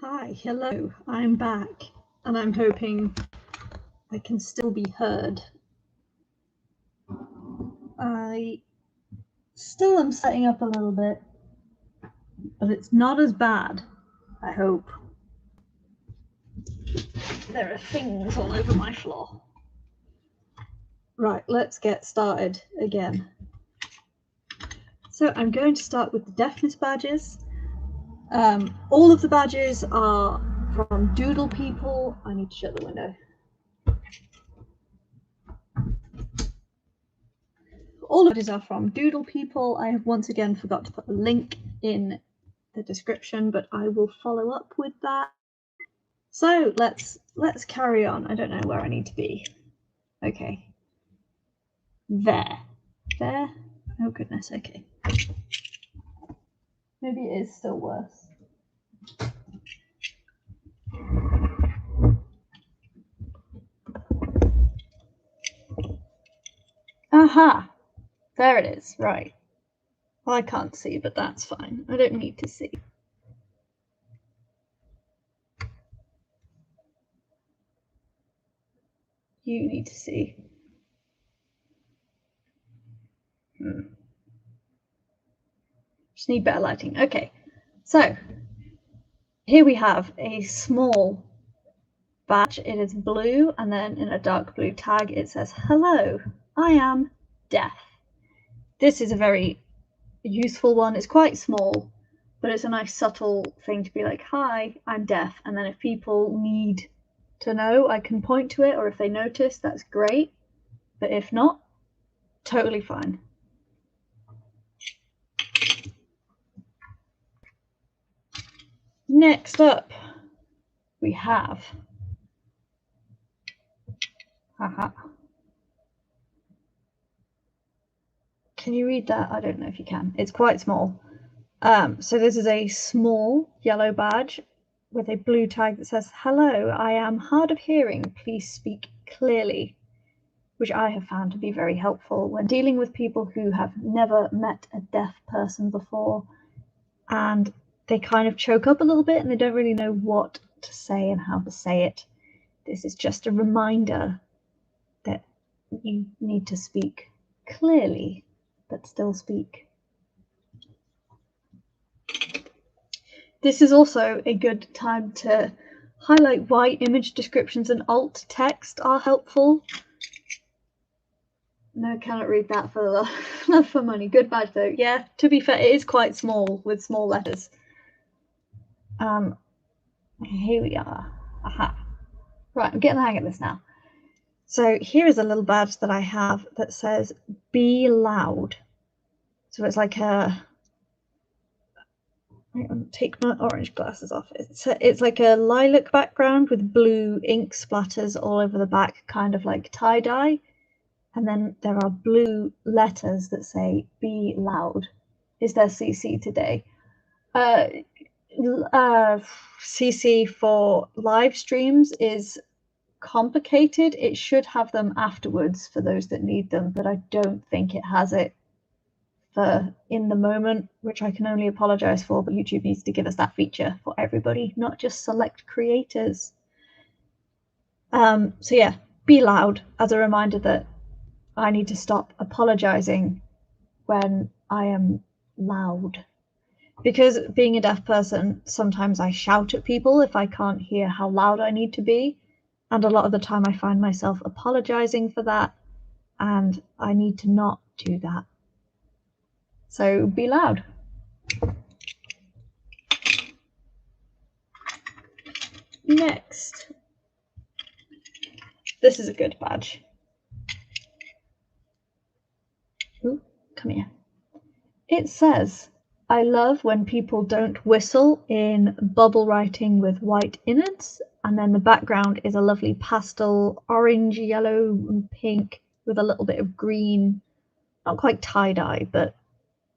Hi, hello, I'm back, and I'm hoping I can still be heard. I still am setting up a little bit, but it's not as bad, I hope. There are things all over my floor. Right, let's get started again. So I'm going to start with the deafness badges. All of the badges are from Doodle People. I need to shut the window. All of these are from Doodle People. I have once again forgot to put a link in the description, but I will follow up with that. So let's carry on. I don't know where I need to be. Okay. There. Oh goodness, okay. Maybe it is still worse. Aha! There it is, right. Well, I can't see, but that's fine. I don't need to see. You need to see. Just need better lighting. Okay, so here we have a small badge. It is blue, and then in a dark blue tag it says, "Hello, I am deaf." This is a very useful one. It's quite small, but it's a nice subtle thing to be like, "Hi, I'm deaf," and then if people need to know, I can point to it, or if they notice, that's great, but if not, totally fine. Next up we have Can you read that? I don't know if you can. It's quite small. So this is a small yellow badge with a blue tag that says, "Hello, I am hard of hearing. Please speak clearly," which I have found to be very helpful when dealing with people who have never met a deaf person before, and they kind of choke up a little bit and they don't really know what to say and how to say it. This is just a reminder that you need to speak clearly, but still speak. This is also a good time to highlight why image descriptions and alt text are helpful. No, cannot read that for love for money. Good badge though. Yeah, to be fair, it is quite small with small letters. Here we are. Aha. Right, I'm getting the hang of this now. So here is a little badge that I have that says "Be loud." So it's like a take my orange glasses off. It's like a lilac background with blue ink splatters all over the back, kind of like tie-dye. And then there are blue letters that say "Be loud." Is there CC today? CC for live streams is complicated. It should have them afterwards for those that need them, but I don't think it has it for in the moment, which I can only apologize for, but YouTube needs to give us that feature for everybody, not just select creators. So yeah, be loud as a reminder that I need to stop apologizing when I am loud. Because being a deaf person, sometimes I shout at people if I can't hear how loud I need to be. And a lot of the time I find myself apologizing for that, and I need to not do that. So be loud. Next. This is a good badge. Ooh, come here. It says, "I love when people don't whistle," in bubble writing with white innards, and then the background is a lovely pastel orange, yellow, and pink with a little bit of green. Not quite tie-dye, but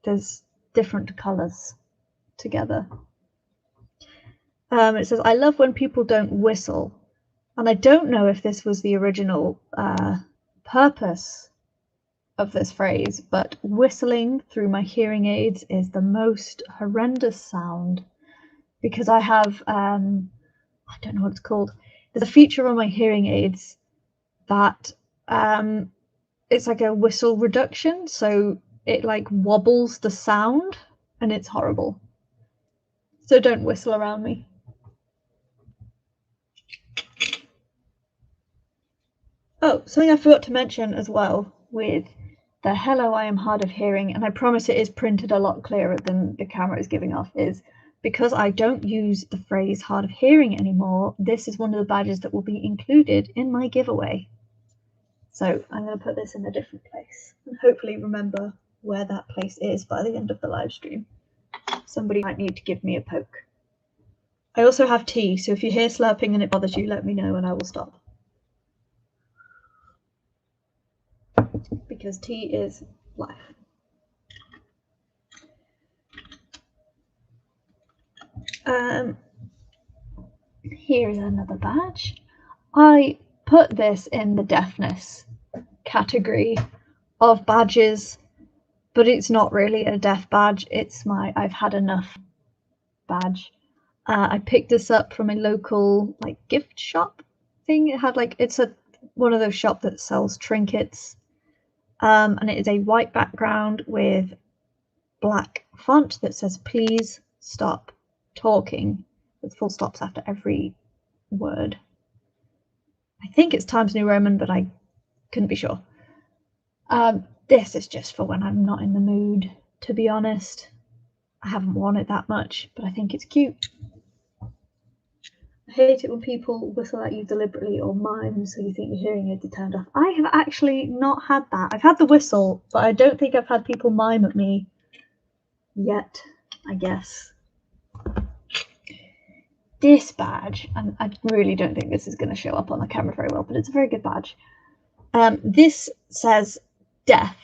there's different colours together. It says, "I love when people don't whistle," and I don't know if this was the original purpose of this phrase, but whistling through my hearing aids is the most horrendous sound, because I have, I don't know what it's called. There's a feature on my hearing aids that it's like a whistle reduction, so it like wobbles the sound, and it's horrible. So don't whistle around me. Oh, something I forgot to mention as well with the hello, I am hard of hearing, and I promise it is printed a lot clearer than the camera is giving off, is because I don't use the phrase hard of hearing anymore, this is one of the badges that will be included in my giveaway. So I'm going to put this in a different place and hopefully remember where that place is by the end of the live stream. Somebody might need to give me a poke. I also have tea, so if you hear slurping and it bothers you, let me know and I will stop. Because tea is life. Here is another badge. I put this in the deafness category of badges, but it's not really a deaf badge. It's my I've had enough badge. I picked this up from a local like gift shop thing. It had like, it's one of those shops that sells trinkets. And it is a white background with black font that says please stop talking, with full stops after every word. I think it's Times New Roman, but I couldn't be sure. This is just for when I'm not in the mood, to be honest. I haven't worn it that much, but I think it's cute. I hate it when people whistle at you deliberately or mime so you think your hearing aids are turned off. I have actually not had that. I've had the whistle, but I don't think I've had people mime at me yet, I guess. This badge, and I really don't think this is going to show up on the camera very well, but it's a very good badge. This says deaf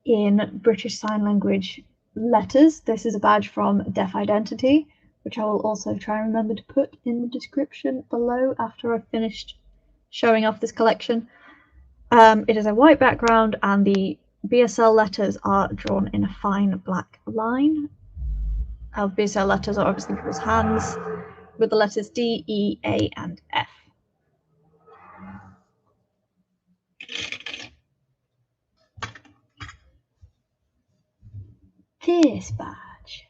in British Sign Language letters. This is a badge from Deaf Identity, which I will also try and remember to put in the description below after I've finished showing off this collection. It is a white background and the BSL letters are drawn in a fine black line. BSL letters are obviously people's hands, with the letters D, E, A, and F. This badge.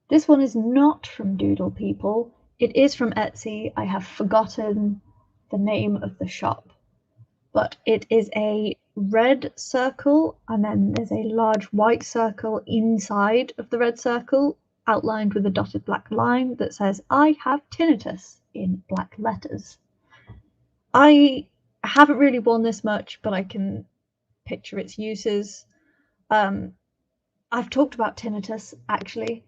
This one is not from Doodle People. It is from Etsy. I have forgotten the name of the shop, but it is a red circle and then there's a large white circle inside of the red circle, outlined with a dotted black line that says I have tinnitus in black letters. I haven't really worn this much, but I can picture its uses. I've talked about tinnitus actually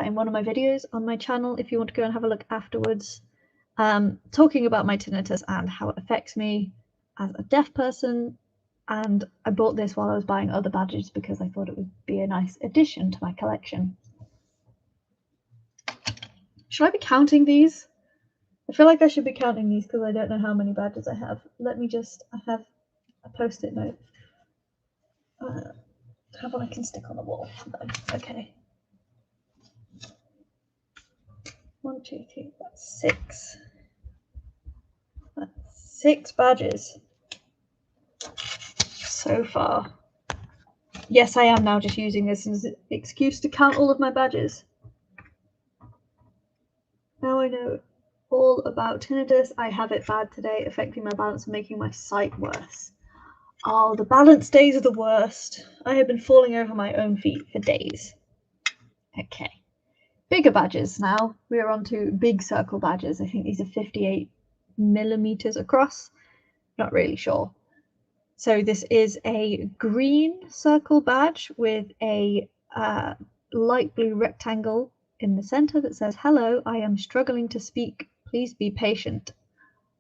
in one of my videos on my channel if you want to go and have a look afterwards, talking about my tinnitus and how it affects me as a deaf person. And I bought this while I was buying other badges because I thought it would be a nice addition to my collection. Should I be counting these? I feel like I should be counting these because I don't know how many badges I have. Let me just, I have a post-it note. How about I can stick on the wall? Okay. 1, 2, 3, that's 6. That's 6 badges so far. Yes, I am now just using this as an excuse to count all of my badges. Now I know all about tinnitus. I have it bad today, affecting my balance and making my sight worse. Oh, the balance days are the worst. I have been falling over my own feet for days. Okay. Bigger badges now. We are on to big circle badges. I think these are 58 millimeters across. Not really sure. So this is a green circle badge with a light blue rectangle in the center that says, hello, I am struggling to speak. Please be patient.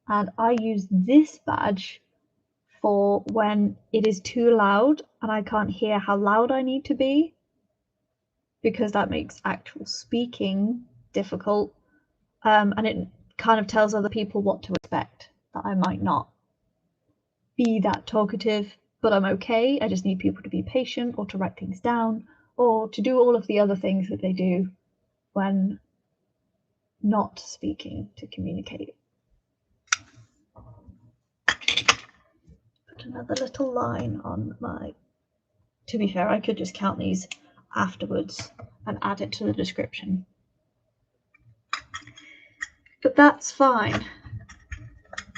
And I use this badge for when it is too loud and I can't hear how loud I need to be, because that makes actual speaking difficult. And it kind of tells other people what to expect, that I might not be that talkative, but I'm okay. I just need people to be patient or to write things down or to do all of the other things that they do when not speaking to communicate. Put another little line on my... To be fair, I could just count these afterwards and add it to the description. But that's fine.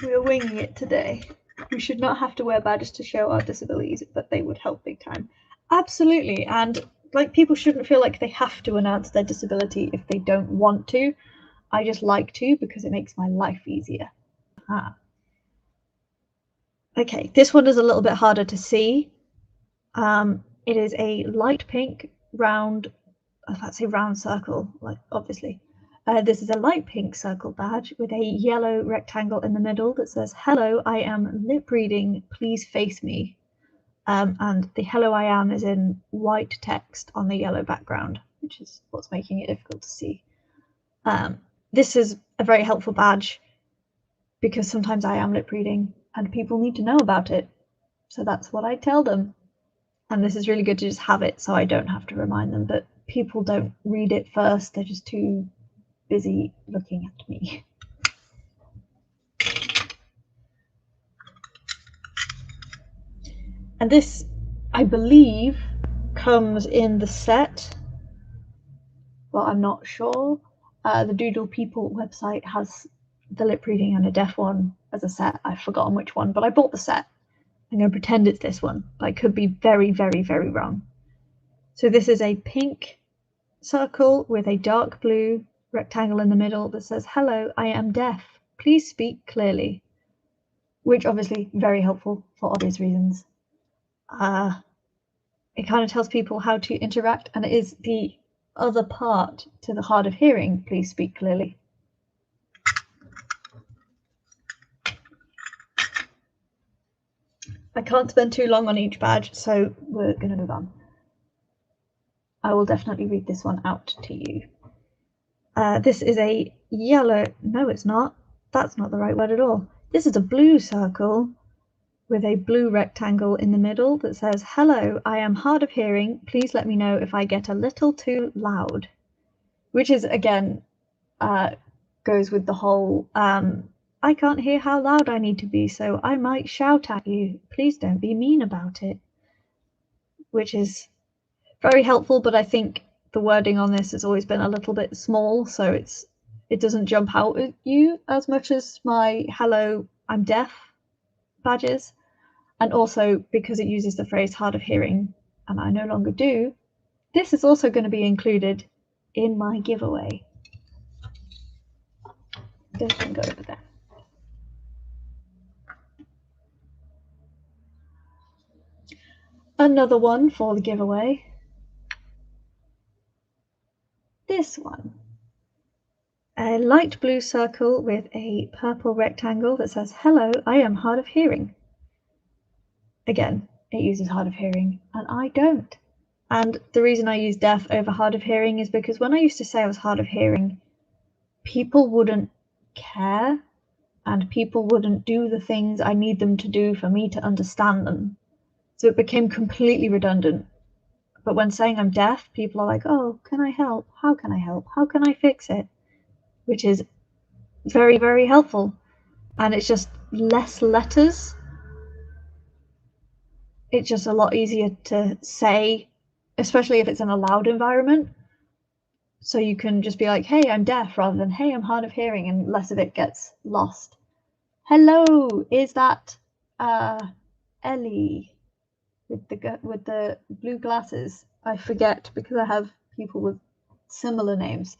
We're winging it today. We should not have to wear badges to show our disabilities, but they would help big time. Absolutely. And like, people shouldn't feel like they have to announce their disability if they don't want to. I just like to because it makes my life easier. Okay, this one is a little bit harder to see. It is a light pink round, let's say round circle, like obviously. This is a light pink circle badge with a yellow rectangle in the middle that says, "Hello, I am lip reading, please face me." And the "hello, I am" is in white text on the yellow background, which is what's making it difficult to see. This is a very helpful badge because sometimes I am lip reading and people need to know about it. So that's what I tell them. And this is really good to just have it so I don't have to remind them, but people don't read it first. They're just too busy looking at me. And this, I believe, comes in the set. Well, I'm not sure. The Doodle People website has the lip reading and a deaf one as a set. I've forgotten which one, but I bought the set. I'm going to pretend it's this one, but I could be very, very, very wrong. So this is a pink circle with a dark blue rectangle in the middle that says, "Hello, I am deaf. Please speak clearly," which obviously very helpful for obvious reasons. It kind of tells people how to interact, and it is the other part to the hard of hearing, "Please speak clearly." I can't spend too long on each badge, so we're going to move on. I will definitely read this one out to you. This is a yellow... No, it's not. That's not the right word at all. This is a blue circle with a blue rectangle in the middle that says, "Hello, I am hard of hearing. Please let me know if I get a little too loud," which is, again, goes with the whole, "I can't hear how loud I need to be, so I might shout at you. Please don't be mean about it," which is very helpful, but I think the wording on this has always been a little bit small, so it doesn't jump out at you as much as my "Hello, I'm deaf" badges. And also because it uses the phrase "hard of hearing," and I no longer do, this is also going to be included in my giveaway. This can go over there. Another one for the giveaway. This one. A light blue circle with a purple rectangle that says, "Hello, I am hard of hearing." Again, it uses hard of hearing, and I don't. And the reason I use deaf over hard of hearing is because when I used to say I was hard of hearing, people wouldn't care, and people wouldn't do the things I need them to do for me to understand them. So it became completely redundant. But when saying I'm deaf, people are like, "Oh, can I help? How can I help? How can I fix it?" Which is very, very helpful. And it's just less letters. It's just a lot easier to say, especially if it's in a loud environment. So you can just be like, "Hey, I'm deaf," rather than, "Hey, I'm hard of hearing," and less of it gets lost. Hello, is that Ellie with the blue glasses? I forget because I have people with similar names.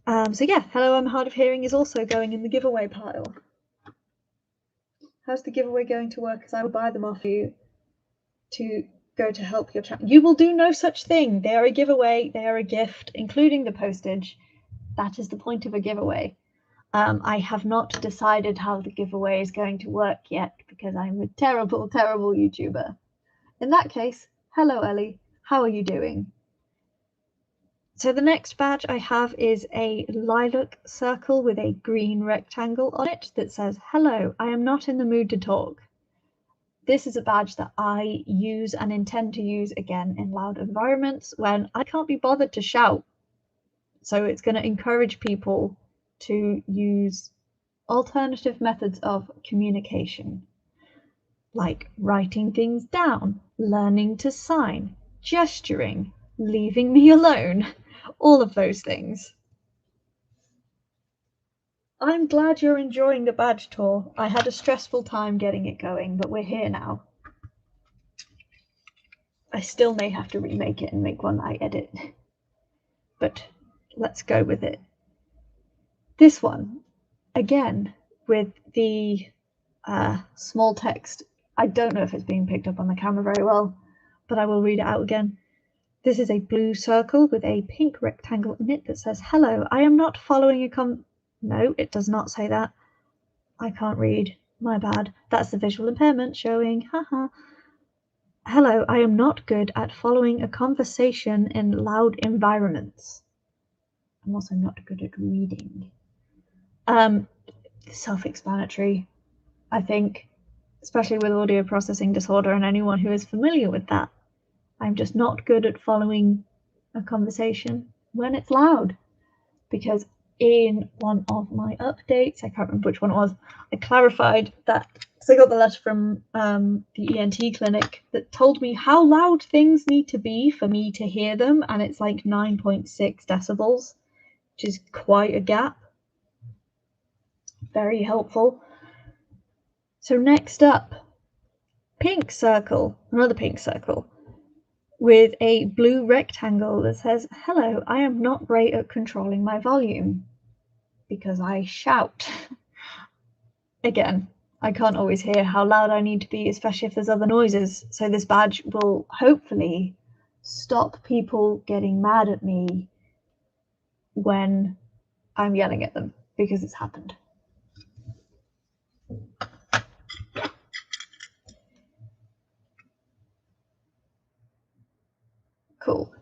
So yeah, "Hello, I'm hard of hearing" is also going in the giveaway pile. How's the giveaway going to work? Because I will buy them off you to go to help your channel. You will do no such thing. They are a giveaway. They are a gift, including the postage. That is the point of a giveaway. I have not decided how the giveaway is going to work yet because I'm a terrible, terrible YouTuber. In that case, hello Ellie, how are you doing? So the next badge I have is a lilac circle with a green rectangle on it that says, "Hello, I am not in the mood to talk." This is a badge that I use and intend to use again in loud environments when I can't be bothered to shout. So it's going to encourage people to use alternative methods of communication, like writing things down, learning to sign, gesturing, leaving me alone, all of those things. I'm glad you're enjoying the badge tour. I had a stressful time getting it going, but we're here now. I still may have to remake it and make one I edit, but let's go with it. This one, again, with the small text. I don't know if it's being picked up on the camera very well, but I will read it out again. This is a blue circle with a pink rectangle in it that says, hello, I am not following a No, it does not say that. I can't read. My bad. That's the visual impairment showing. Haha. Hello, I am not good at following a conversation in loud environments. I'm also not good at reading. Self-explanatory, I think, especially with audio processing disorder and anyone who is familiar with that. I'm just not good at following a conversation when it's loud, because in one of my updates, I can't remember which one it was, I clarified that, because I got the letter from the ENT clinic that told me how loud things need to be for me to hear them, and it's like 9.6 decibels, which is quite a gap. Very helpful. So next up, pink circle, another pink circle, with a blue rectangle that says, hello, I am not great at controlling my volume because I shout. Again, I can't always hear how loud I need to be, especially if there's other noises. So this badge will hopefully stop people getting mad at me when I'm yelling at them, because it's happened. Cool.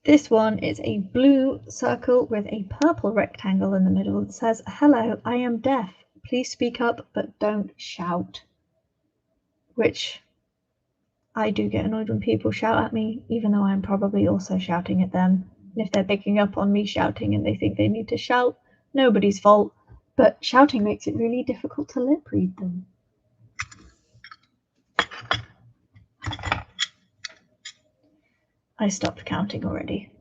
This one is a blue circle with a purple rectangle in the middle that says, hello, I am deaf. Please speak up, but don't shout. Which I do get annoyed when people shout at me, even though I'm probably also shouting at them. And if they're picking up on me shouting and they think they need to shout, nobody's fault. But shouting makes it really difficult to lip read them. I stopped counting already.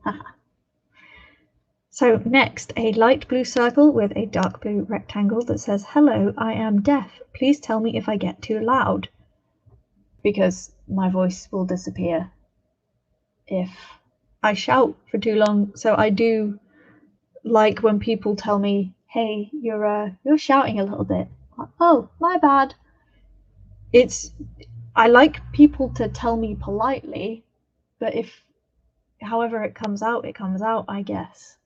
So next, a light blue circle with a dark blue rectangle that says, hello, I am deaf. Please tell me if I get too loud, because my voice will disappear if I shout for too long. So I do like when people tell me, hey, you're shouting a little bit. Oh, my bad. I like people to tell me politely, but if however it comes out, I guess.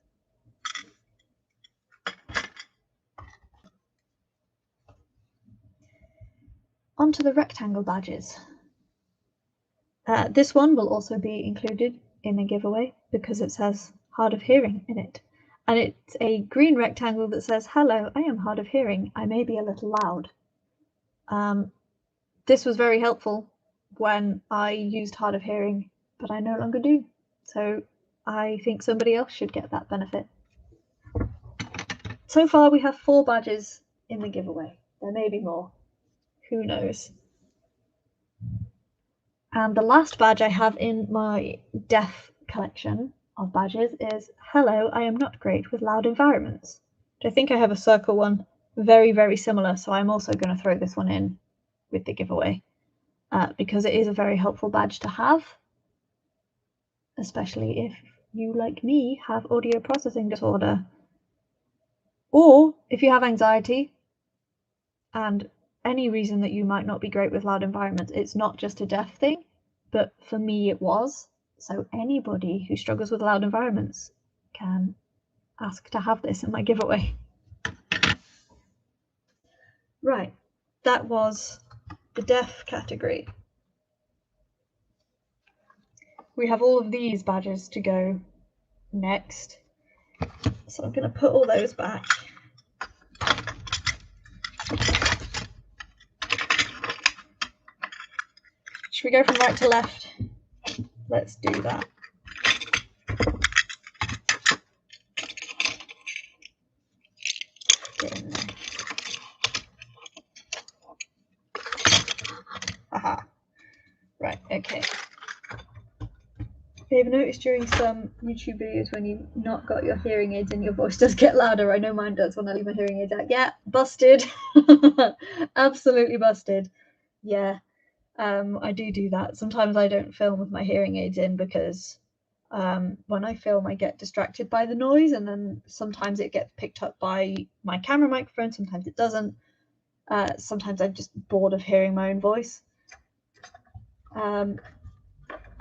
Onto the rectangle badges. This one will also be included in a giveaway because it says hard of hearing in it. And it's a green rectangle that says, hello, I am hard of hearing. I may be a little loud. This was very helpful when I used hard of hearing, but I no longer do. So I think somebody else should get that benefit. So far we have 4 badges in the giveaway. There may be more. Who knows? And the last badge I have in my deaf collection of badges is, hello, I am not great with loud environments. I think I have a circle one, very, very similar, so I'm also going to throw this one in with the giveaway because it is a very helpful badge to have, especially if you, like me, have audio processing disorder, or if you have anxiety and any reason that you might not be great with loud environments. It's not just a deaf thing, but for me it was. So anybody who struggles with loud environments can ask to have this in my giveaway. Right, that was the deaf category. We have all of these badges to go next. So I'm going to put all those back. Should we go from right to left? Let's do that. I've noticed during some YouTube videos when you've not got your hearing aids in, your voice does get louder. I know mine does when I leave my hearing aids out. Yeah, busted. Absolutely busted. Yeah, I do that. Sometimes I don't film with my hearing aids in because when I film, I get distracted by the noise, and then sometimes it gets picked up by my camera microphone, sometimes it doesn't. Sometimes I'm just bored of hearing my own voice.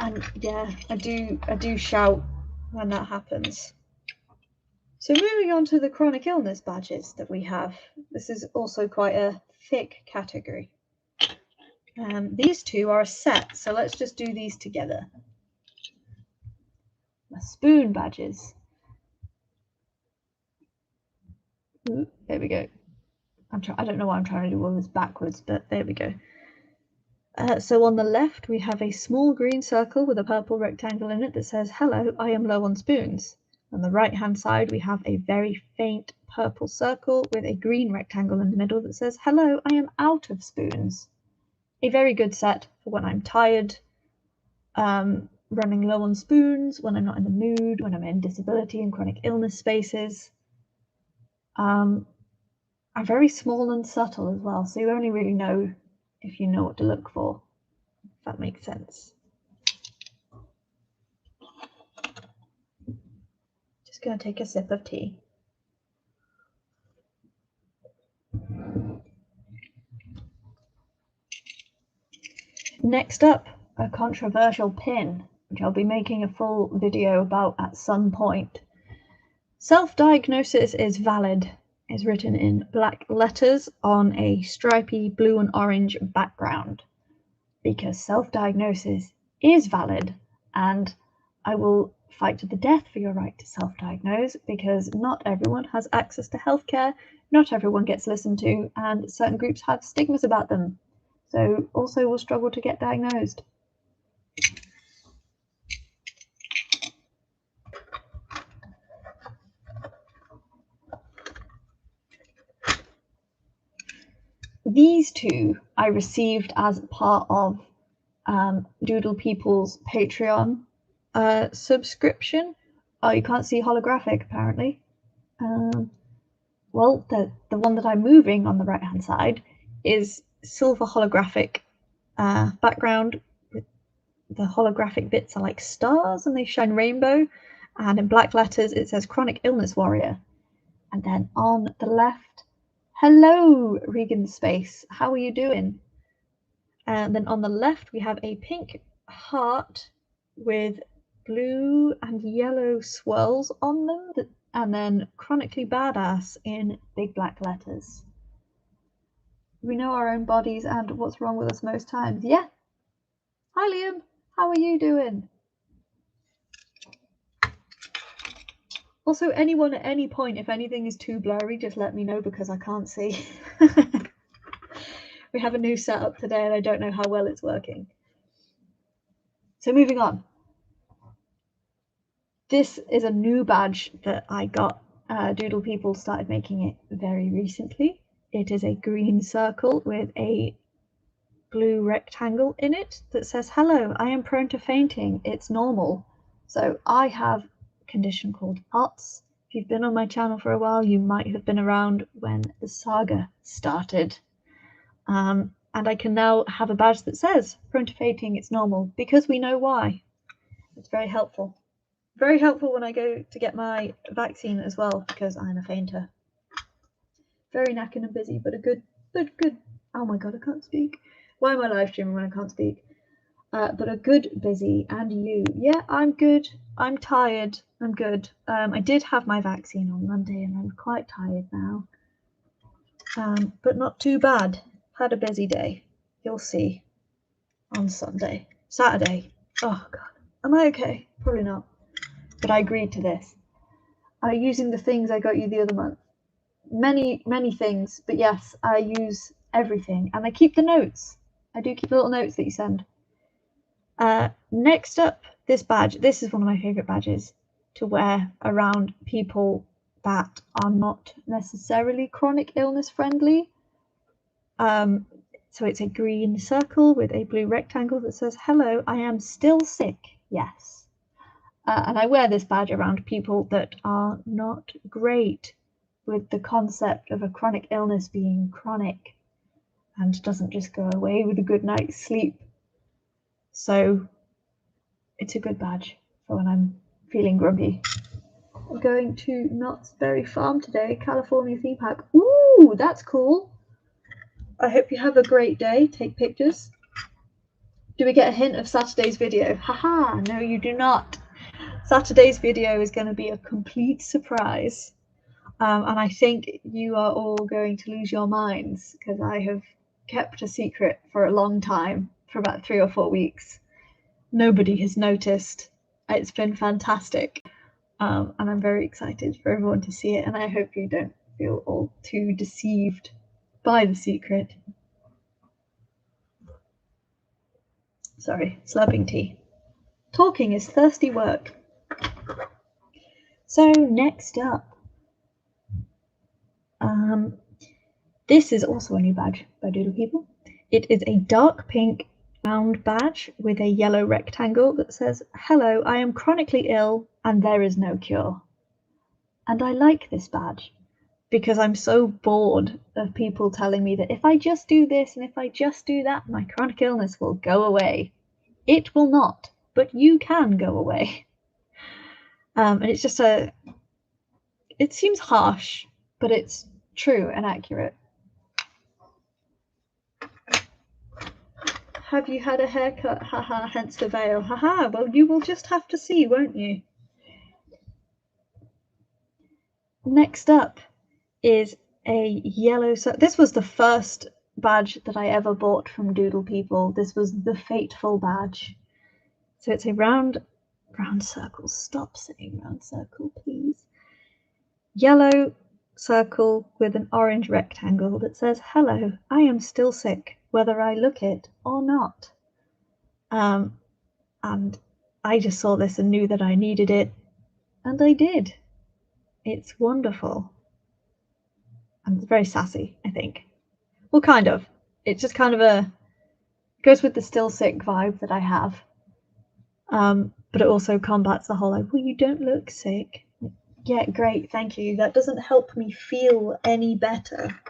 And yeah, I do shout when that happens. So moving on to the chronic illness badges that we have. This is also quite a thick category. These two are a set, so let's just do these together. The spoon badges. Ooh, there we go. I don't know why I'm trying to do all this backwards, but there we go. So on the left, we have a small green circle with a purple rectangle in it that says, "Hello, I am low on spoons." On the right-hand side, we have a very faint purple circle with a green rectangle in the middle that says, "Hello, I am out of spoons." A very good set for when I'm tired, running low on spoons, when I'm not in the mood, when I'm in disability and chronic illness spaces. Are very small and subtle as well, so you only really know if you know what to look for, if that makes sense. Just going to take a sip of tea. Next up, a controversial pin, which I'll be making a full video about at some point. Self-diagnosis is valid is written in black letters on a stripy blue and orange background, because self-diagnosis is valid, and I will fight to the death for your right to self-diagnose, because not everyone has access to healthcare, not everyone gets listened to, and certain groups have stigmas about them, so also will struggle to get diagnosed. These two I received as part of Doodle People's Patreon subscription. Oh, you can't see holographic apparently. Well, the one that I'm moving on the right hand side is silver holographic background. The holographic bits are like stars and they shine rainbow, and in black letters it says Chronic Illness Warrior. And then on the left, "Hello, Regan Space, how are you doing?" And then on the left, we have a pink heart with blue and yellow swirls on them, and then "Chronically Badass" in big black letters. We know our own bodies and what's wrong with us most times. Yeah. Hi, Liam. How are you doing? Also, anyone at any point, if anything is too blurry, just let me know because I can't see. We have a new setup today and I don't know how well it's working. So moving on. This is a new badge that I got. Doodle People started making it very recently. It is a green circle with a blue rectangle in it that says, "Hello, I am prone to fainting. It's normal." So I have a condition called POTS. If you've been on my channel for a while, you might have been around when the saga started. And I can now have a badge that says, "Prone to fainting, it's normal," because we know why. It's very helpful. Very helpful when I go to get my vaccine as well, because I'm a fainter. Very knackered and busy, but a good. Oh my god, I can't speak. Why am I live streaming when I can't speak? But a good busy. And you? Yeah, I'm good. I'm tired. I'm good. I did have my vaccine on Monday, and I'm quite tired now. But not too bad. Had a busy day. You'll see. On Saturday. Oh god, am I okay? Probably not. But I agreed to this. Using the things I got you the other month. Many things, but yes, I use everything, and I keep the notes. I do keep little notes that you send. Next up, this badge. This is one of my favorite badges to wear around people that are not necessarily chronic illness friendly. So it's a green circle with a blue rectangle that says, "Hello, I am still sick. Yes." And I wear this badge around people that are not great with the concept of a chronic illness being chronic and doesn't just go away with a good night's sleep. So it's a good badge for when I'm feeling grumpy. I'm going to Knott's Berry Farm today, California theme park. Ooh, that's cool. I hope you have a great day. Take pictures. Do we get a hint of Saturday's video? Haha, no you do not. Saturday's video is going to be a complete surprise. And I think you are all going to lose your minds because I have kept a secret for a long time, for about 3 or 4 weeks. Nobody has noticed. It's been fantastic. And I'm very excited for everyone to see it, and I hope you don't feel all too deceived by the secret. Sorry, slurping tea. Talking is thirsty work. So next up, this is also a new badge by Doodle People. It is a dark pink round badge with a yellow rectangle that says, "Hello, I am chronically ill and there is no cure." And I like this badge because I'm so bored of people telling me that if I just do this and if I just do that, my chronic illness will go away. It will not, but you can go away. And it's just it seems harsh, but it's true and accurate. Have you had a haircut? Haha, hence the veil. Haha, well, you will just have to see, won't you? Next up is a yellow. So this was the first badge that I ever bought from Doodle People. This was the Fateful badge. So it's a round circle. Stop saying round circle, please. Yellow circle with an orange rectangle that says, "Hello, I am still sick, whether I look it or not." And I just saw this and knew that I needed it, and I did. It's wonderful. And it's very sassy, I think. Well, kind of. It's just kind of goes with the still sick vibe that I have. But it also combats the whole like, well, you don't look sick. Yeah, great, thank you. That doesn't help me feel any better.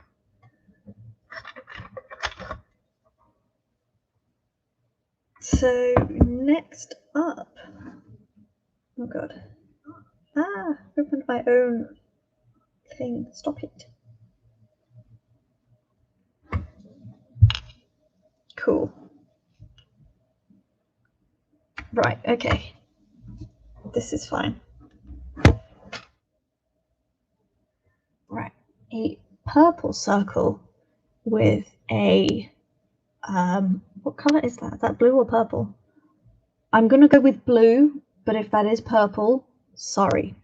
So next up, oh god, opened my own thing. Stop it. Cool. Right, okay. This is fine. Right, a purple circle with a what color is that? Is that blue or purple? I'm gonna go with blue, but if that is purple, sorry.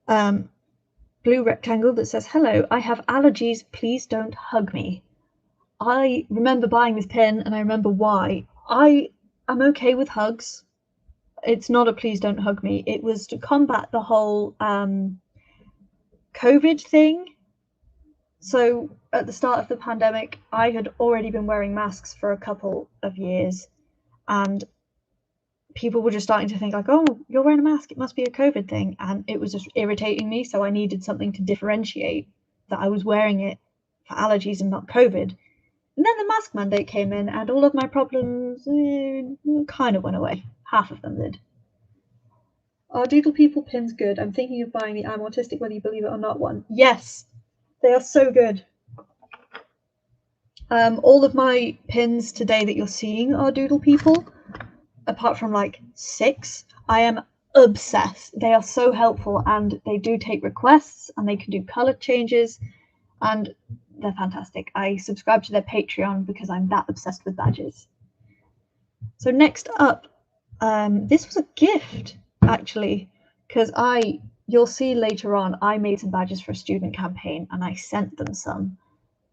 Blue rectangle that says, "Hello, I have allergies, please don't hug me." I remember buying this pin and I remember why. I am okay with hugs. It's not a please don't hug me. It was to combat the whole COVID thing. So at the start of the pandemic, I had already been wearing masks for a couple of years, and people were just starting to think like, "Oh, you're wearing a mask, it must be a COVID thing." And it was just irritating me, so I needed something to differentiate that I was wearing it for allergies and not COVID. And then the mask mandate came in and all of my problems kind of went away. Half of them did. Are Doodle People pins good? I'm thinking of buying the I'm Autistic Whether You Believe It or Not one. Yes, they are so good. All of my pins today that you're seeing are Doodle People, apart from like 6. I am obsessed. They are so helpful, and they do take requests and they can do color changes, and they're fantastic. I subscribe to their Patreon because I'm that obsessed with badges. So next up, this was a gift actually, because you'll see later on, I made some badges for a student campaign and I sent them some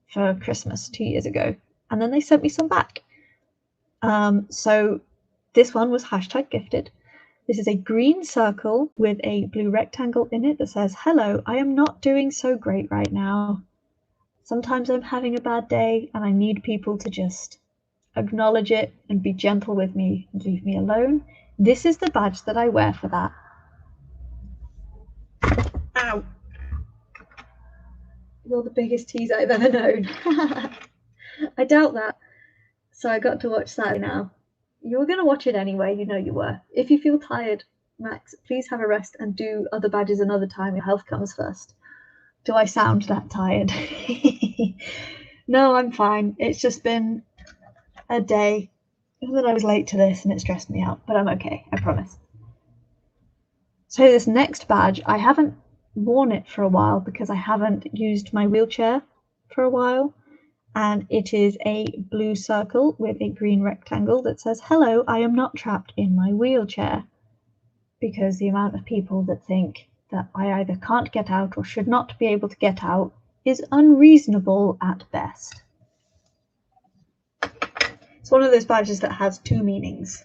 for Christmas 2 years ago, and then they sent me some back. So this one was #gifted. This is a green circle with a blue rectangle in it that says, "Hello, I am not doing so great right now. Sometimes I'm having a bad day and I need people to just acknowledge it and be gentle with me and leave me alone. This is the badge that I wear for that. Ow! You're the biggest tease I've ever known. I doubt that. So I got to watch Saturday now. You were going to watch it anyway, you know you were. If you feel tired, Max, please have a rest and do other badges another time. Your health comes first. Do I sound that tired? No, I'm fine. It's just been a day that I was late to this and it stressed me out, but I'm okay, I promise. So this next badge, I haven't worn it for a while because I haven't used my wheelchair for a while. And it is a blue circle with a green rectangle that says, "Hello, I am not trapped in my wheelchair." Because the amount of people that think that I either can't get out or should not be able to get out is unreasonable at best. It's one of those badges that has two meanings.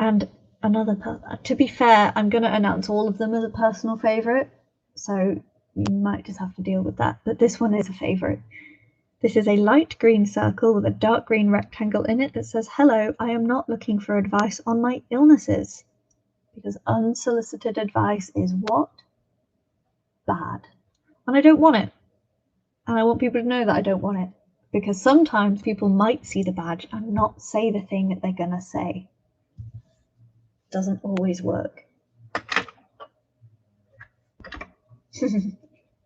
And to be fair, I'm going to announce all of them as a personal favourite, so you might just have to deal with that. But this one is a favourite. This is a light green circle with a dark green rectangle in it that says, "Hello, I am not looking for advice on my illnesses." Because unsolicited advice is what? Bad. And I don't want it. And I want people to know that I don't want it. Because sometimes people might see the badge and not say the thing that they're going to say. Doesn't always work.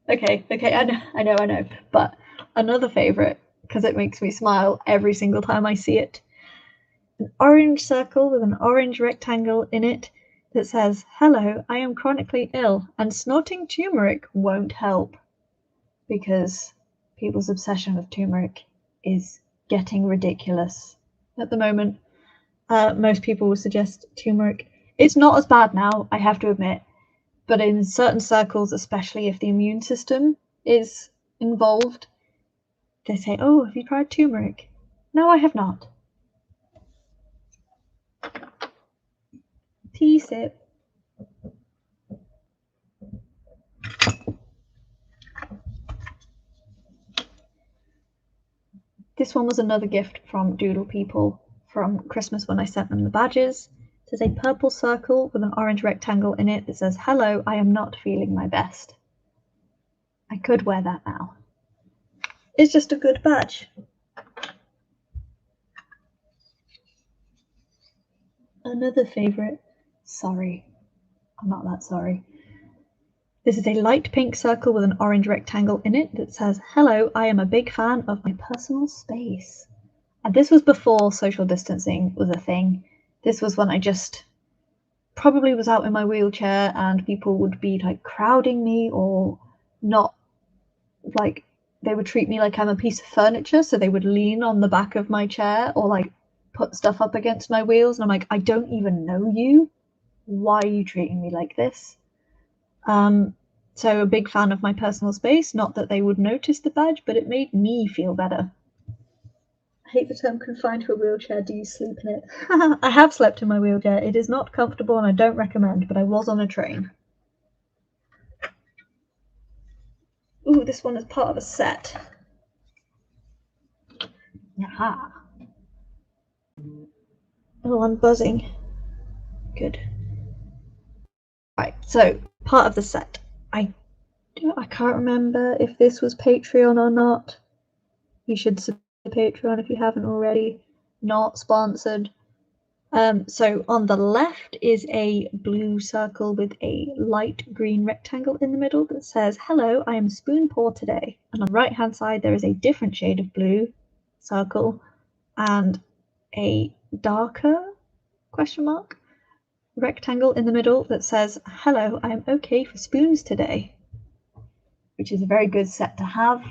Okay, I know. But another favourite, because it makes me smile every single time I see it. An orange circle with an orange rectangle in it that says, "Hello, I am chronically ill and snorting turmeric won't help." Because people's obsession with turmeric is getting ridiculous at the moment. Most people will suggest turmeric. It's not as bad now, I have to admit, but in certain circles, especially if the immune system is involved, they say, "Oh, have you tried turmeric?" No, I have not. Tea sip. This one was another gift from Doodle People from Christmas when I sent them the badges. There's a purple circle with an orange rectangle in it that says, "Hello, I am not feeling my best." I could wear that now. It's just a good badge. Another favourite. Sorry. I'm not that sorry. This is a light pink circle with an orange rectangle in it that says, "Hello, I am a big fan of my personal space." And this was before social distancing was a thing. This was when I just probably was out in my wheelchair and people would be like crowding me or not, like they would treat me like I'm a piece of furniture, so they would lean on the back of my chair or like put stuff up against my wheels, and I'm like, I don't even know you. Why are you treating me like this? So a big fan of my personal space. Not that they would notice the badge, but it made me feel better. I hate the term confined to a wheelchair. Do you sleep in it? I have slept in my wheelchair. It is not comfortable and I don't recommend, but I was on a train. Ooh, this one is part of a set. Aha. Oh, I'm buzzing. Good. Right, so part of the set. I can't remember if this was Patreon or not. You should subscribe to Patreon if you haven't already. Not sponsored. So on the left is a blue circle with a light green rectangle in the middle that says, "Hello, I am spoon poor today." And on the right hand side there is a different shade of blue circle and a darker question mark rectangle in the middle that says, "Hello, I am okay for spoons today," which is a very good set to have,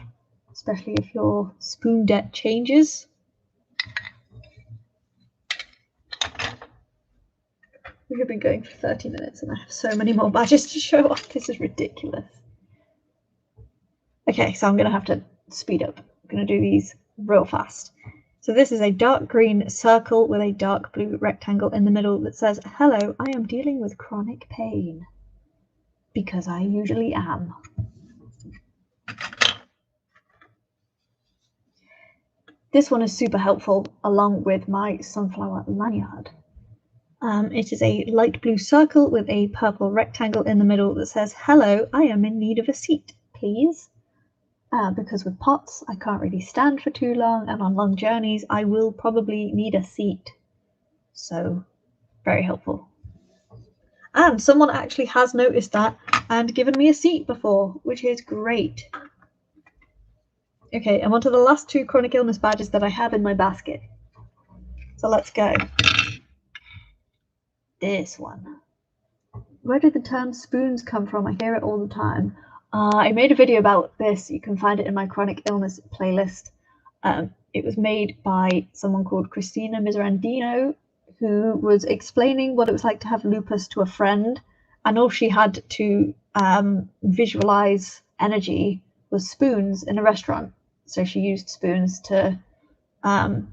especially if your spoon debt changes. We have been going for 30 minutes and I have so many more badges to show off. This is ridiculous. Okay, so I'm going to have to speed up. I'm going to do these real fast. So this is a dark green circle with a dark blue rectangle in the middle that says, "Hello, I am dealing with chronic pain." Because I usually am. This one is super helpful along with my sunflower lanyard. It is a light blue circle with a purple rectangle in the middle that says, "Hello, I am in need of a seat, please." Because with POTS, I can't really stand for too long, and on long journeys, I will probably need a seat. So, very helpful. And someone actually has noticed that and given me a seat before, which is great. Okay, I'm on to the last 2 chronic illness badges that I have in my basket. So let's go. This one. Where did the term spoons come from? I hear it all the time. I made a video about this. You can find it in my chronic illness playlist. It was made by someone called Christina Miserandino, who was explaining what it was like to have lupus to a friend, and all she had to visualize energy was spoons in a restaurant. So she used spoons to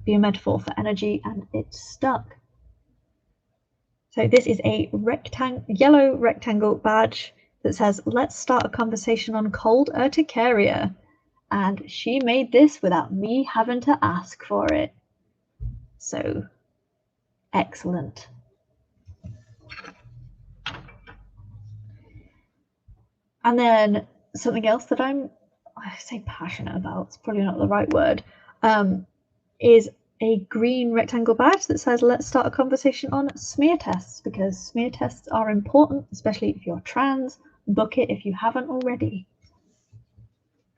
be a metaphor for energy, and it stuck. So this is a yellow rectangle badge that says, "Let's start a conversation on cold urticaria." And she made this without me having to ask for it. So, excellent. And then something else that I say passionate about, it's probably not the right word, is a green rectangle badge that says, "Let's start a conversation on smear tests," because smear tests are important, especially if you're trans. Book it if you haven't already.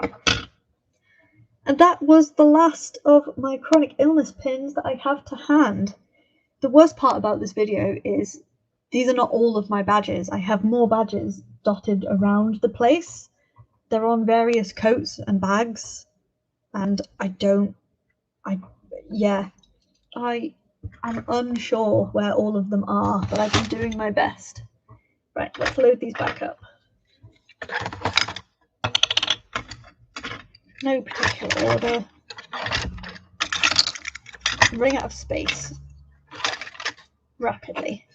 And that was the last of my chronic illness pins that I have to hand. The worst part about this video is these are not all of my badges. I have more badges dotted around the place. They're on various coats and bags, and I'm unsure where all of them are, but I've been doing my best. Right, let's load these back up. No particular order. I'm running out of space rapidly.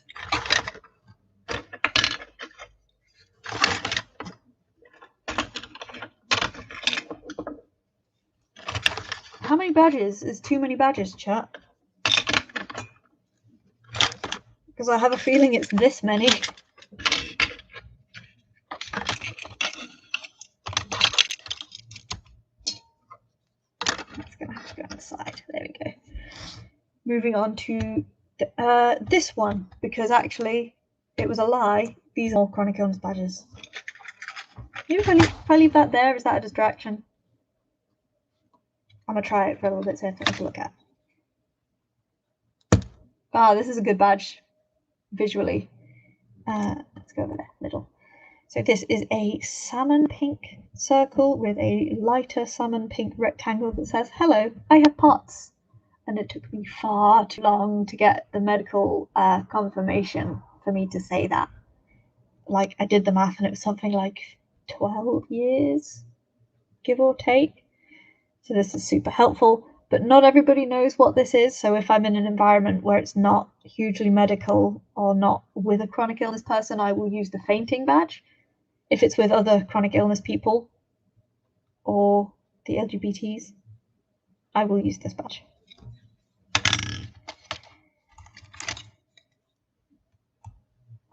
How many badges is too many badges, chat? Because I have a feeling it's this many. That's going to have to go on the side. There we go. Moving on to this one, because actually it was a lie. These are all chronic illness badges. Maybe if I leave that there, is that a distraction? I'm going to try it for a little bit so I have to look at. Ah, this is a good badge visually. Let's go over there, middle. So this is a salmon pink circle with a lighter salmon pink rectangle that says, "Hello, I have POTS." And it took me far too long to get the medical confirmation for me to say that. Like, I did the math and it was something like 12 years, give or take. So this is super helpful, but not everybody knows what this is. So if I'm in an environment where it's not hugely medical or not with a chronic illness person, I will use the fainting badge. If it's with other chronic illness people or the LGBTs, I will use this badge.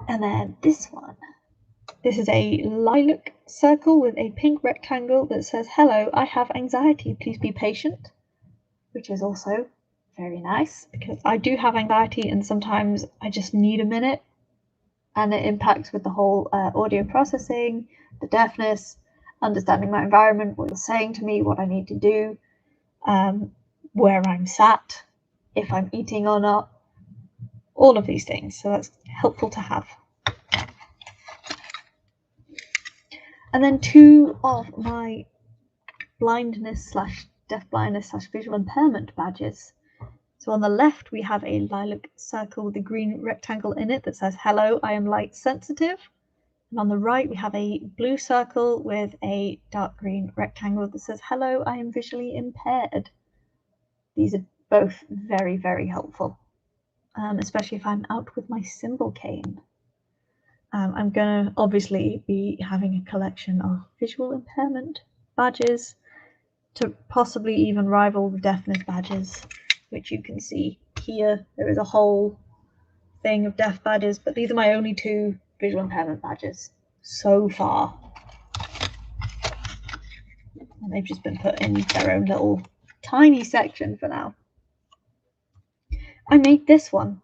And then this one. This is a lilac circle with a pink rectangle that says, "Hello, I have anxiety. Please be patient," which is also very nice because I do have anxiety and sometimes I just need a minute, and it impacts with the whole audio processing, the deafness, understanding my environment, what you're saying to me, what I need to do, where I'm sat, if I'm eating or not, all of these things. So that's helpful to have. And then 2 of my blindness / deaf blindness / visual impairment badges. So on the left, we have a lilac circle with a green rectangle in it that says, "Hello, I am light sensitive." And on the right, we have a blue circle with a dark green rectangle that says, "Hello, I am visually impaired." These are both very, very helpful, especially if I'm out with my symbol cane. I'm going to obviously be having a collection of visual impairment badges to possibly even rival the deafness badges, which you can see here. There is a whole thing of deaf badges, but these are my only 2 visual impairment badges so far. And they've just been put in their own little tiny section for now. I made this one.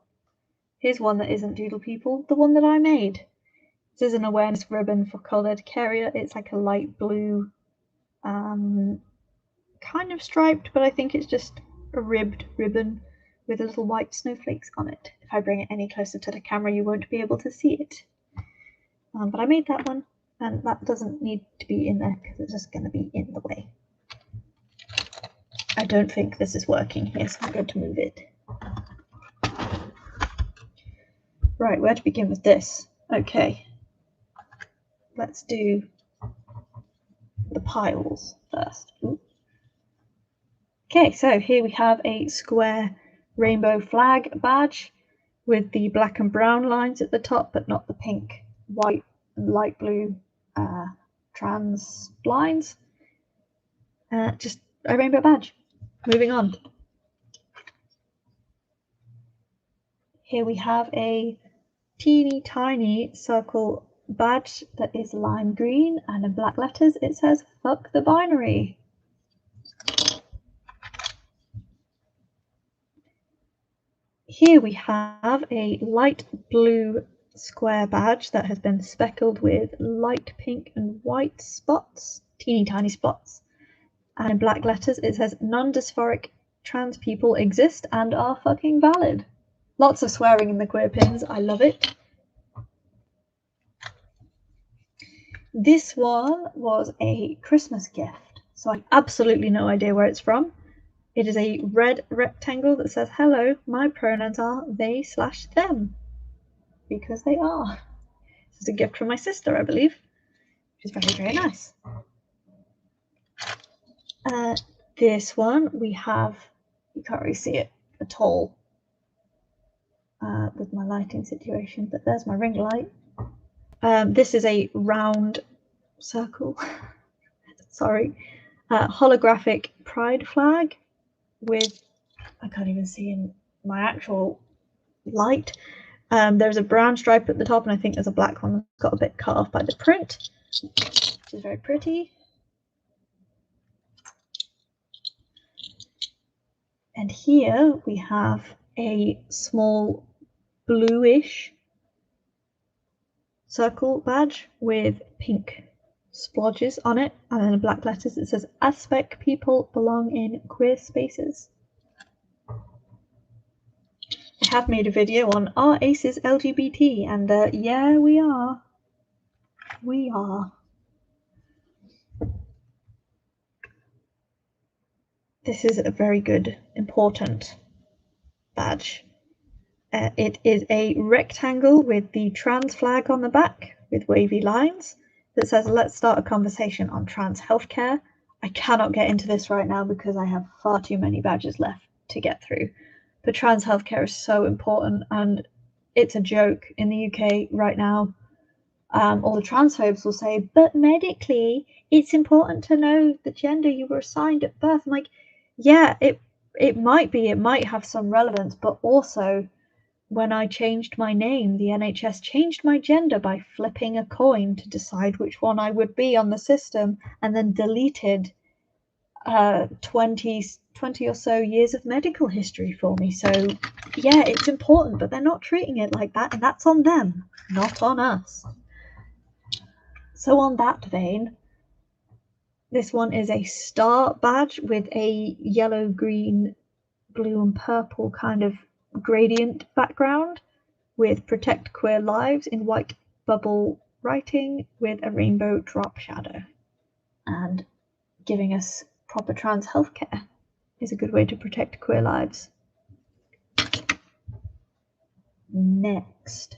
Here's one that isn't Doodle People, the one that I made. This is an awareness ribbon for coloured carrier. It's like a light blue, kind of striped, but I think it's just a ribbed ribbon with little white snowflakes on it. If I bring it any closer to the camera, you won't be able to see it. But I made that one, and that doesn't need to be in there because it's just going to be in the way. I don't think this is working here, so I'm going to move it. Right, where to begin with this? Okay, let's do the piles first. Ooh. Okay, so here we have a square rainbow flag badge with the black and brown lines at the top, but not the pink, white, and light blue trans lines. Just a rainbow badge. Moving on. Here we have a teeny tiny circle badge that is lime green, and in black letters it says "fuck the binary." Here we have a light blue square badge that has been speckled with light pink and white spots, teeny tiny spots. And in black letters it says "non-dysphoric trans people exist and are fucking valid." Lots of swearing in the queer pins, I love it. This one was a Christmas gift, so I have absolutely no idea where it's from. It is a red rectangle that says, "Hello, my pronouns are they/them," because they are. This is a gift from my sister, I believe, which is very, very nice. This one we have, you can't really see it at all with my lighting situation, but there's my ring light. This is a round circle, sorry, holographic pride flag with, I can't even see in my actual light. There's a brown stripe at the top, and I think there's a black one that's got a bit cut off by the print, which is very pretty. And here we have a small bluish circle badge with pink splodges on it, and then in black letters it says "Aspect people belong in queer spaces." I have made a video on "Are Aces LGBT?" and yeah, we are. We are. This is a very good, important badge. It is a rectangle with the trans flag on the back with wavy lines that says "Let's start a conversation on trans healthcare." I cannot get into this right now because I have far too many badges left to get through. But trans healthcare is so important, and it's a joke in the UK right now. All the transphobes will say, "But medically, it's important to know the gender you were assigned at birth." I'm like, yeah, it might be, it might have some relevance, but also when I changed my name, the NHS changed my gender by flipping a coin to decide which one I would be on the system, and then deleted 20 or so years of medical history for me. So yeah, it's important, but they're not treating it like that, and that's on them, not on us. So on that vein, this one is a star badge with a yellow, green, blue and purple kind of gradient background with "Protect Queer Lives" in white bubble writing with a rainbow drop shadow. And giving us proper trans healthcare is a good way to protect queer lives. Next.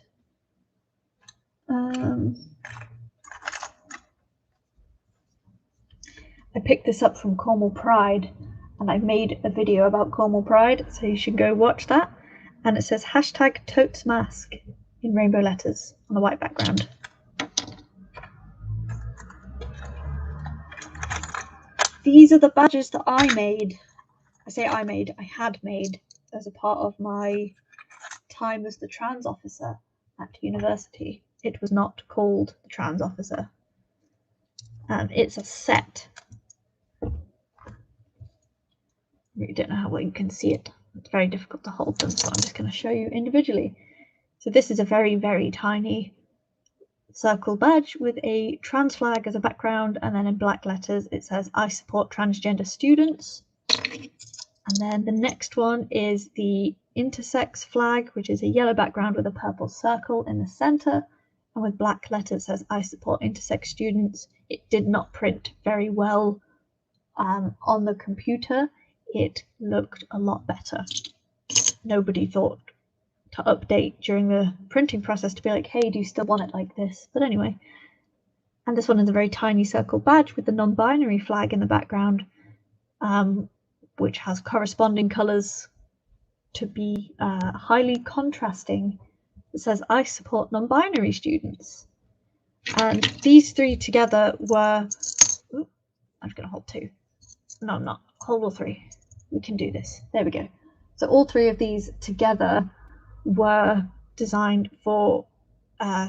I picked this up from Cornwall Pride, and I made a video about Cornwall Pride, so you should go watch that. And it says #ToTesMask in rainbow letters on a white background. these are the badges that I made. I had made as a part of my time as the trans officer at university. It was not called the trans officer. And it's a set. I really don't know how well you can see it. It's very difficult to hold them, so I'm just going to show you individually. So this is a very, very tiny circle badge with a trans flag as a background, and then in black letters it says I support transgender students. And then the next one is the intersex flag, which is a yellow background with a purple circle in the center, and with black letters says I support intersex students. It did not print very well on the computer. It looked a lot better. Nobody thought to update during the printing process to be like, hey, do you still want it like this? But anyway, and this one is a very tiny circle badge with the non-binary flag in the background, which has corresponding colors to be highly contrasting. It says I support non-binary students. And these three together were, I'm just going to hold two. No, I'm not. Hold all three. We can do this. There we go. So all three of these together were designed for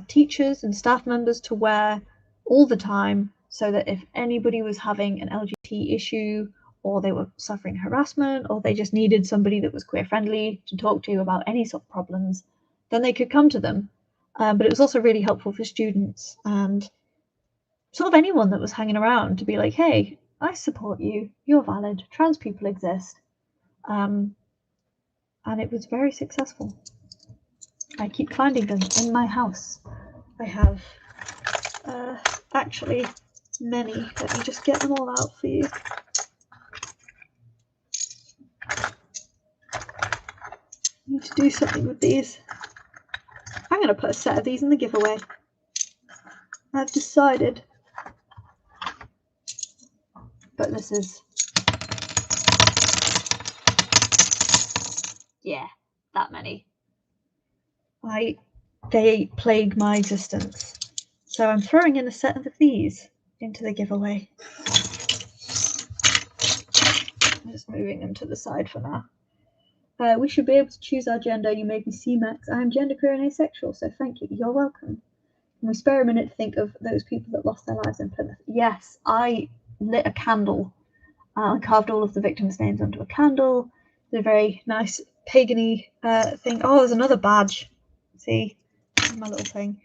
teachers and staff members to wear all the time, so that if anybody was having an LGBT issue, or they were suffering harassment, or they just needed somebody that was queer friendly to talk to about any sort of problems, then they could come to them. But it was also really helpful for students and sort of anyone that was hanging around to be like, hey, I support you, you're valid, trans people exist. And it was very successful. I keep finding them in my house. I have actually many. Let me just get them all out for you. I need to do something with these. I'm going to put a set of these in the giveaway. I've decided. But this is, yeah, that many. They plague my existence. So I'm throwing in a set of these into the giveaway. I'm just moving them to the side for now. We should be able to choose our gender. You made me C-Max. I am genderqueer and asexual, so thank you. You're welcome. Can we spare a minute to think of those people that lost their lives in Plymouth? Yes, I lit a candle. I carved all of the victims' names onto a candle. Did a very nice pagan-y thing. Oh, there's another badge. See, my little thing.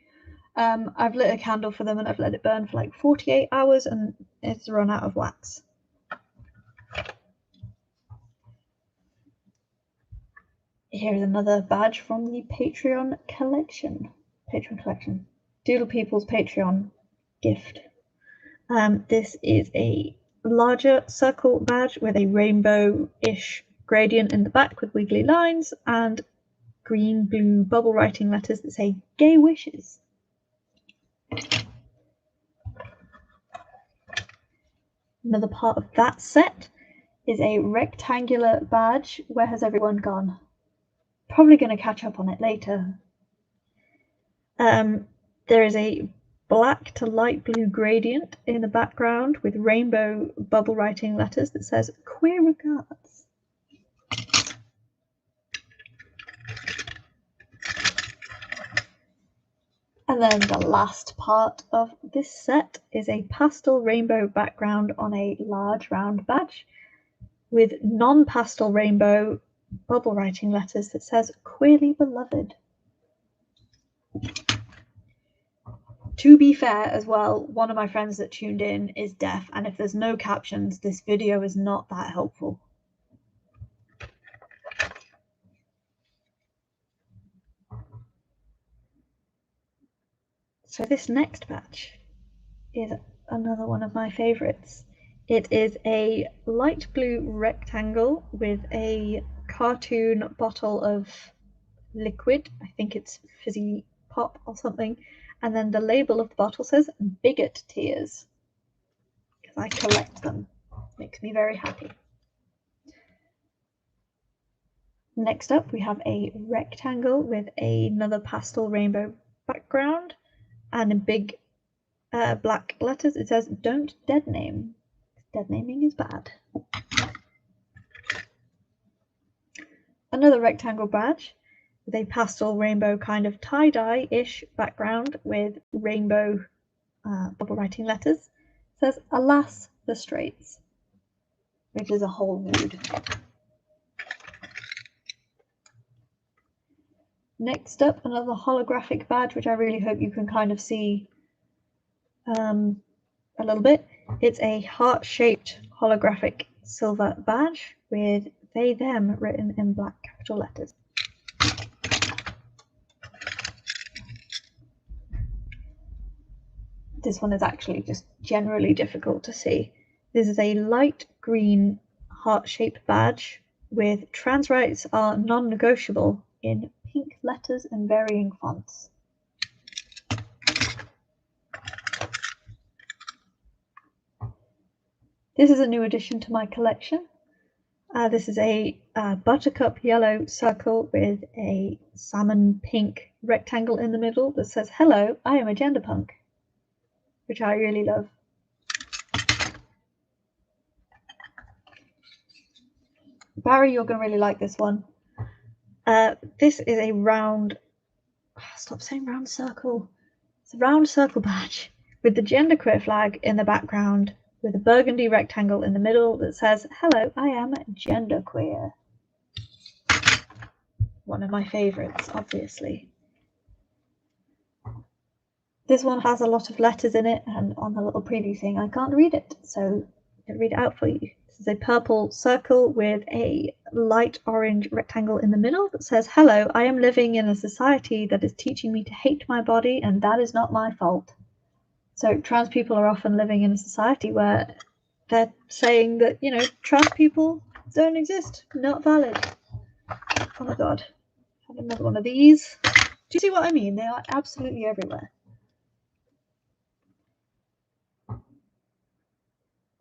I've lit a candle for them and I've let it burn for like 48 hours and it's run out of wax. Here's another badge from the Patreon collection. Doodle People's Patreon gift. This is a larger circle badge with a rainbow-ish gradient in the back with wiggly lines and green blue bubble writing letters that say gay wishes. Another part of that set is a rectangular badge. Where has everyone gone? Probably going to catch up on it later. There is a black to light blue gradient in the background with rainbow bubble writing letters that says queer regards. And then the last part of this set is a pastel rainbow background on a large round badge with non-pastel rainbow bubble writing letters that says queerly beloved. To be fair as well, one of my friends that tuned in is deaf, and if there's no captions, this video is not that helpful. So this next batch is another one of my favorites. It is a light blue rectangle with a cartoon bottle of liquid. I think it's fizzy pop or something. And then the label of the bottle says bigot tears, because I collect them. Makes me very happy. Next up, we have a rectangle with another pastel rainbow background, and in big black letters it says "Don't dead name." Dead naming is bad. Another rectangle badge with a pastel rainbow kind of tie-dye-ish background with rainbow bubble writing letters. It says, "Alas, the Straits," which is a whole mood. Next up, another holographic badge, which I really hope you can kind of see a little bit. It's a heart-shaped holographic silver badge with they, them written in black capital letters. This one is actually just generally difficult to see. This is a light green heart-shaped badge with trans rights are non-negotiable in pink letters and varying fonts. This is a new addition to my collection. This is a buttercup yellow circle with a salmon pink rectangle in the middle that says, "Hello, I am a gender punk," which I really love. Barry, you're going to really like this one. This is a round, stop saying round circle. It's a round circle badge with the genderqueer flag in the background with a burgundy rectangle in the middle that says, "Hello, I am genderqueer." One of my favourites, obviously. This one has a lot of letters in it, and on the little preview thing I can't read it, so I'm going to read it out for you. This is a purple circle with a light orange rectangle in the middle that says, "Hello, I am living in a society that is teaching me to hate my body, and that is not my fault." So trans people are often living in a society where they're saying that, you know, trans people don't exist, not valid. Oh my god, I have another one of these. Do you see what I mean? They are absolutely everywhere.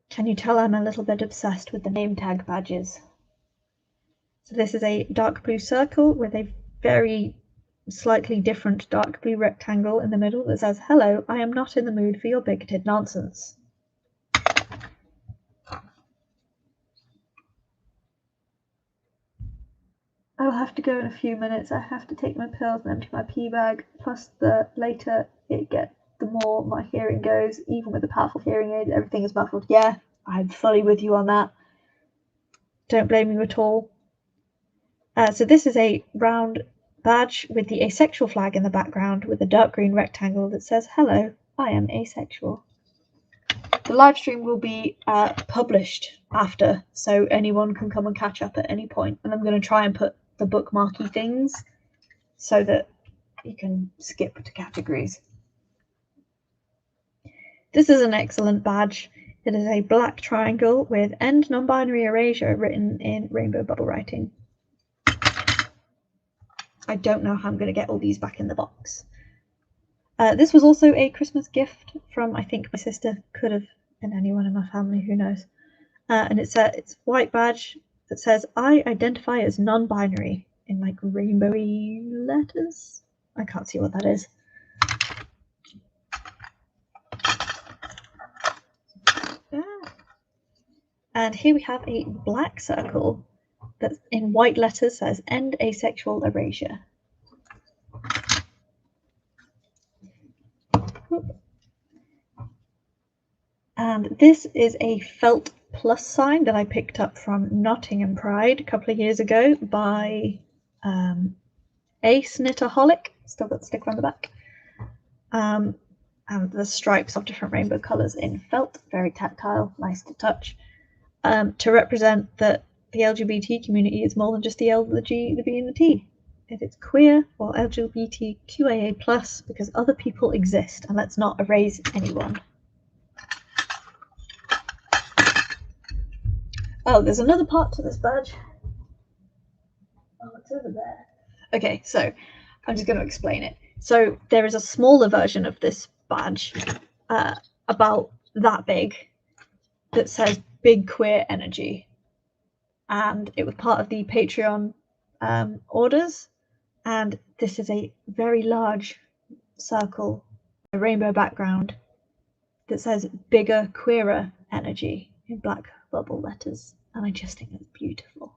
Can you tell I'm a little bit obsessed with the name tag badges? So this is a dark blue circle with a very slightly different dark blue rectangle in the middle that says, "Hello, I am not in the mood for your bigoted nonsense." I'll have to go in a few minutes. I have to take my pills and empty my pee bag. Plus, the later it gets, the more my hearing goes. Even with a powerful hearing aid, everything is muffled. Yeah, I'm fully with you on that. Don't blame you at all. So this is a round badge with the asexual flag in the background with a dark green rectangle that says, "Hello, I am asexual." The live stream will be published after, so anyone can come and catch up at any point. And I'm going to try and put the bookmarky things so that you can skip to categories. This is an excellent badge. It is a black triangle with "End non-binary erasure" written in rainbow bubble writing. I don't know how I'm going to get all these back in the box. This was also a Christmas gift from, I think, my sister. Could have been anyone in my family, who knows. And it's a white badge that says, "I identify as non-binary," in like rainbowy letters. I can't see what that is. And here we have a black circle that in white letters says, "End asexual erasure." And this is a felt plus sign that I picked up from Nottingham Pride a couple of years ago by Ace Knitaholic. Still got the sticker on the back. And the stripes of different rainbow colours in felt, very tactile, nice to touch, to represent that the LGBT community is more than just the L, the G, the B and the T. If it's queer or LGBTQIA+, because other people exist, and let's not erase anyone. Oh, there's another part to this badge. Oh, it's over there. Okay, so I'm just going to explain it. So there is a smaller version of this badge, about that big, that says "Big Queer Energy," and it was part of the Patreon orders. And this is a very large circle, a rainbow background that says "Bigger, Queerer Energy," in black bubble letters, and I just think it's beautiful.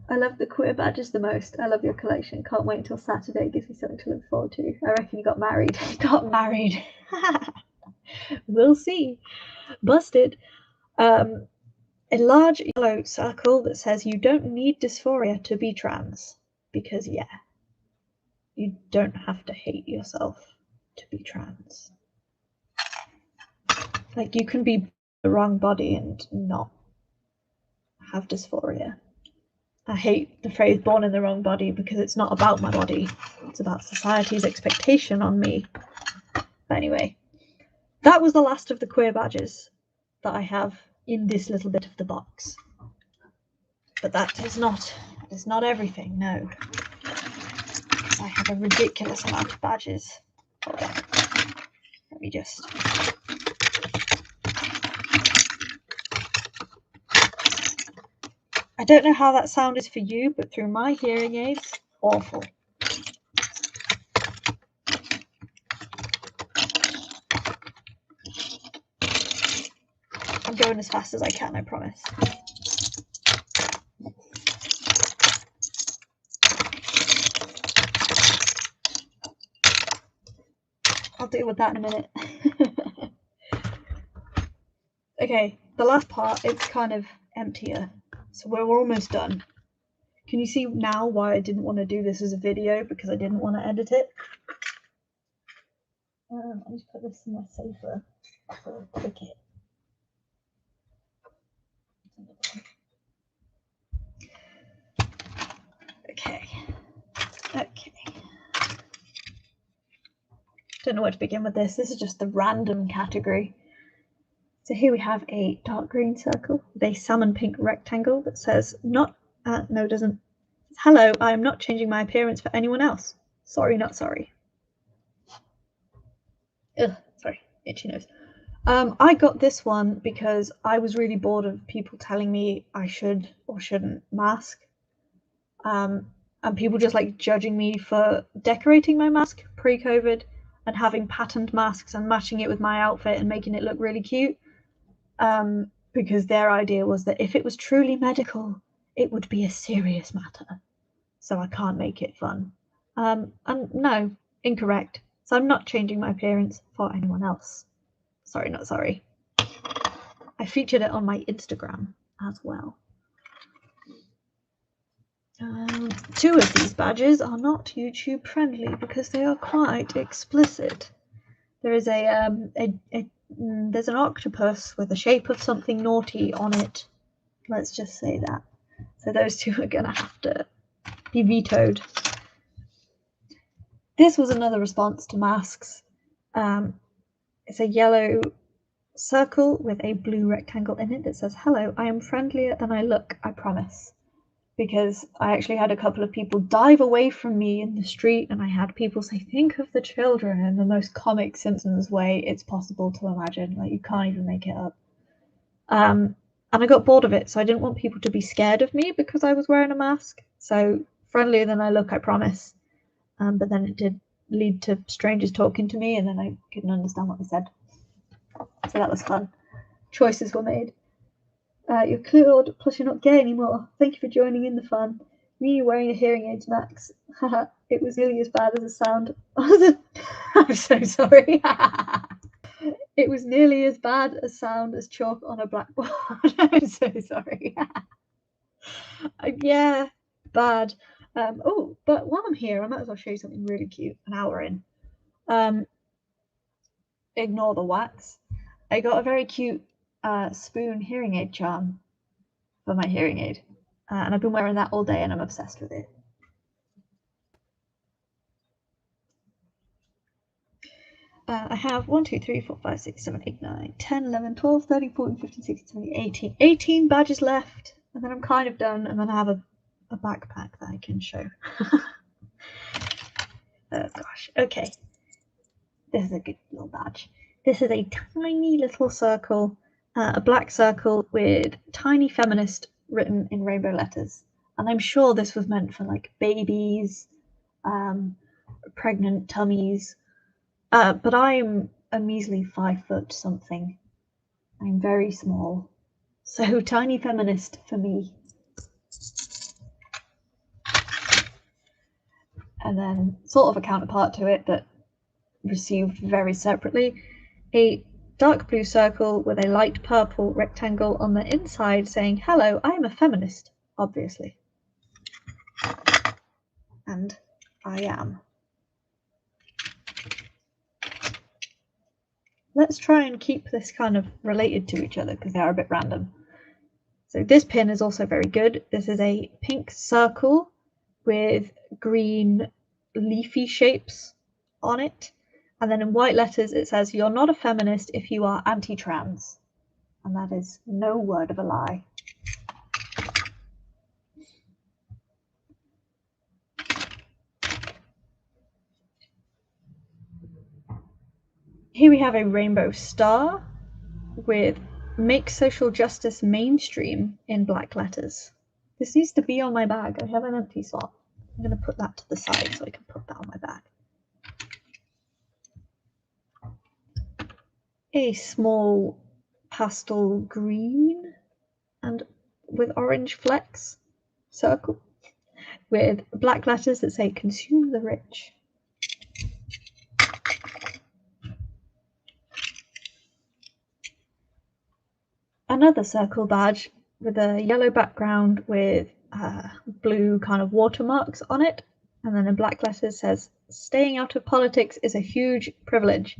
I love the queer badges the most. I love your collection. Can't wait until Saturday. Gives me something to look forward to. I reckon you got married. Got married. We'll see. Busted. A large yellow circle that says you don't need dysphoria to be trans. Because, yeah, you don't have to hate yourself to be trans. Like, you can be the wrong body and not have dysphoria. I hate the phrase born in the wrong body because it's not about my body. It's about society's expectation on me. But anyway, that was the last of the queer badges that I have in this little bit of the box. But that is not everything, no. I have a ridiculous amount of badges. Hold on. Let me just... I don't know how that sound is for you, but through my hearing aids, awful. I'm going as fast as I can, I promise. I'll deal with that in a minute. Okay, the last part, it's kind of emptier. So we're almost done. Can you see now why I didn't want to do this as a video? Because I didn't want to edit it. I'll just put this in my safer for a cricket. Okay. Don't know where to begin with this. This is just the random category. So here we have a dark green circle with a salmon pink rectangle that says no, it doesn't. Hello, I am not changing my appearance for anyone else. Sorry, not sorry. Ugh, sorry, itchy nose. I got this one because I was really bored of people telling me I should or shouldn't mask. And people just like judging me for decorating my mask pre-COVID and having patterned masks and matching it with my outfit and making it look really cute. Because their idea was that if it was truly medical, it would be a serious matter. So I can't make it fun. And no, incorrect. So I'm not changing my appearance for anyone else. Sorry, not sorry. I featured it on my Instagram as well. 2 of these badges are not YouTube friendly because they are quite explicit. There is there's an octopus with the shape of something naughty on it. Let's just say that. So those 2 are gonna have to be vetoed. This was another response to masks. It's a yellow circle with a blue rectangle in it that says, hello, I am friendlier than I look, I promise. Because I actually had a couple of people dive away from me in the street, and I had people say, think of the children, in the most comic Simpsons way it's possible to imagine. Like, you can't even make it up. And I got bored of it, so I didn't want people to be scared of me because I was wearing a mask. So, friendlier than I look, I promise. But then it did lead to strangers talking to me, and then I couldn't understand what they said. So that was fun. Choices were made. You're cleared, plus you're not gay anymore. Thank you for joining in the fun. Me wearing a hearing aids, Max. Haha, it was nearly as bad as a sound. I'm so sorry. It was nearly as bad a sound as chalk on a blackboard. I'm so sorry. Yeah, bad. Oh, but while I'm here, I might as well show you something really cute. An hour in. Ignore the wax. I got a very cute spoon hearing aid charm for my hearing aid, and I've been wearing that all day and I'm obsessed with it. I have 1, 2, 3, 4, 5, 6, 7, 8, 9, 10, 11, 12, 13, 14, 15, 16, 17, 18 badges left, and then I'm kind of done, and then I have a backpack that I can show. Oh gosh, okay. This is a good little badge. This is a tiny little circle, a black circle with tiny feminist written in rainbow letters. And I'm sure this was meant for like babies, pregnant tummies. But I'm a measly 5 foot something. I'm very small. So tiny feminist for me. And then sort of a counterpart to it that received very separately, a dark blue circle with a light purple rectangle on the inside saying, "Hello, I am a feminist," obviously. And I am. Let's try and keep this kind of related to each other because they are a bit random. So this pin is also very good. This is a pink circle with green leafy shapes on it. And then in white letters it says, "You're not a feminist if you are anti-trans." And that is no word of a lie. Here we have a rainbow star with "Make social justice mainstream" in black letters. This needs to be on my bag. I have an empty slot. I'm going to put that to the side so I can put that on my bag. A small pastel green and with orange flecks circle with black letters that say "Consume the rich." Another circle badge with a yellow background with blue kind of watermarks on it, and then in black letters says, "Staying out of politics is a huge privilege,"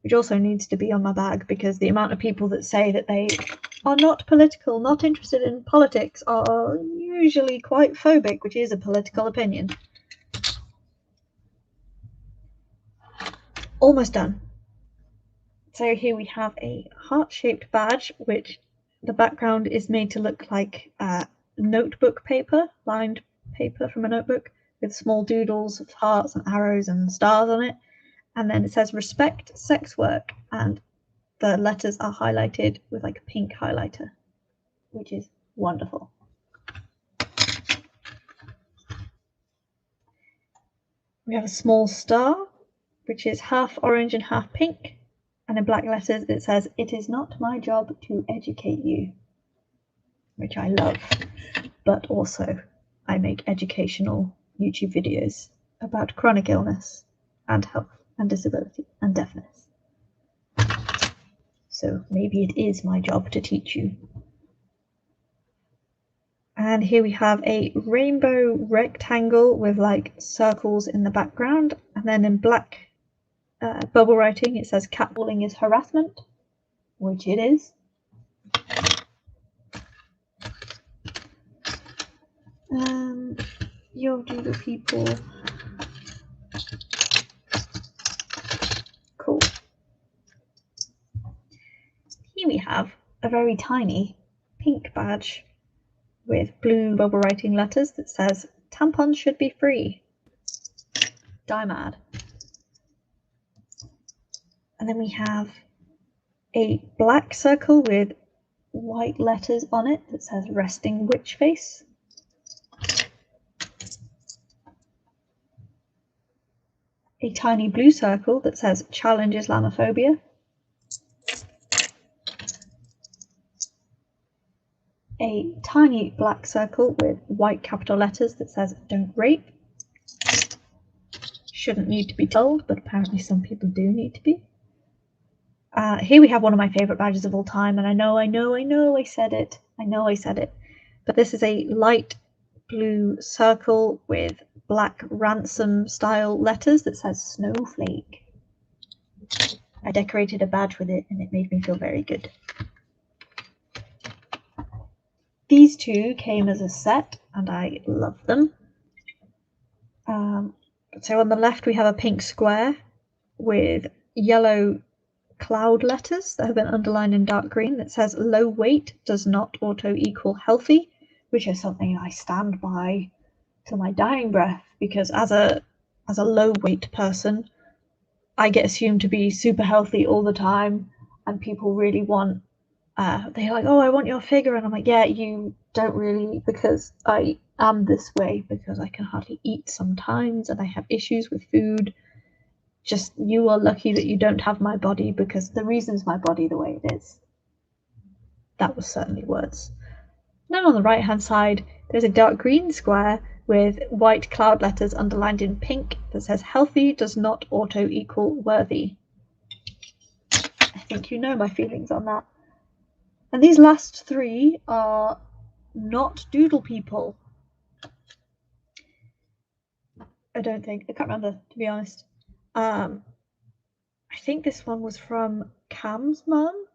which also needs to be on my bag because the amount of people that say that they are not political, not interested in politics, are usually quite phobic, which is a political opinion. Almost done. So here we have a heart-shaped badge, which the background is made to look like notebook paper, lined paper from a notebook, with small doodles of hearts and arrows and stars on it. And then it says "Respect sex work," and the letters are highlighted with like a pink highlighter, which is wonderful. We have a small star, which is half orange and half pink. And in black letters it says, "It is not my job to educate you," which I love, but also I make educational YouTube videos about chronic illness and health and disability and deafness. So maybe it is my job to teach you. And here we have a rainbow rectangle with like circles in the background, and then in black bubble writing it says, "Catcalling is harassment," which it is. You'll do the people. Cool. Here we have a very tiny pink badge with blue bubble writing letters that says, "Tampons should be free. Die mad." And then we have a black circle with white letters on it that says "Resting witch face." A tiny blue circle that says "Challenge Islamophobia." A tiny black circle with white capital letters that says "Don't rape." Shouldn't need to be told, but apparently some people do need to be. Here we have one of my favourite badges of all time, and I know I said it. But this is a light blue circle with black ransom style letters that says "Snowflake." I decorated a badge with it and it made me feel very good. These two came as a set and I love them. So on the left we have a pink square with yellow cloud letters that have been underlined in dark green that says "Low weight does not auto equal healthy," which is something I stand by to my dying breath, because as a low weight person I get assumed to be super healthy all the time, and people really want they're like, "Oh, I want your figure," and I'm like, "Yeah, you don't really, because I am this way because I can hardly eat sometimes and I have issues with food." Just, you are lucky that you don't have my body, because the reason's my body the way it is. That was certainly words. Then on the right hand side, there's a dark green square with white cloud letters underlined in pink that says healthy does not auto equal worthy. I think you know my feelings on that. And these last three are not doodle people. I don't think. I can't remember, to be honest. I think this one was from Cam's mum,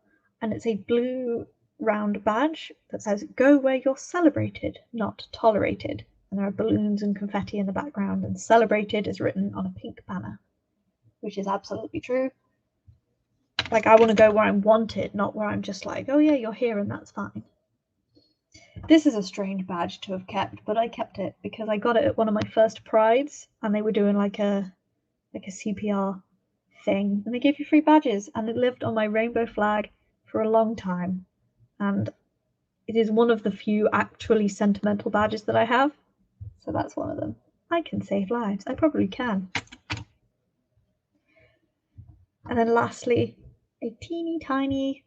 and it's a blue round badge that says "Go where you're celebrated, not tolerated." And there are balloons and confetti in the background, and "celebrated" is written on a pink banner, which is absolutely true. Like, I want to go where I'm wanted, not where I'm just like, oh yeah, you're here and that's fine. This is a strange badge to have kept, but I kept it because I got it at one of my first prides, and they were doing like a CPR thing, and they gave you free badges, and it lived on my rainbow flag for a long time. And it is one of the few actually sentimental badges that I have, so that's one of them. I can save lives. I probably can. And then lastly, a teeny tiny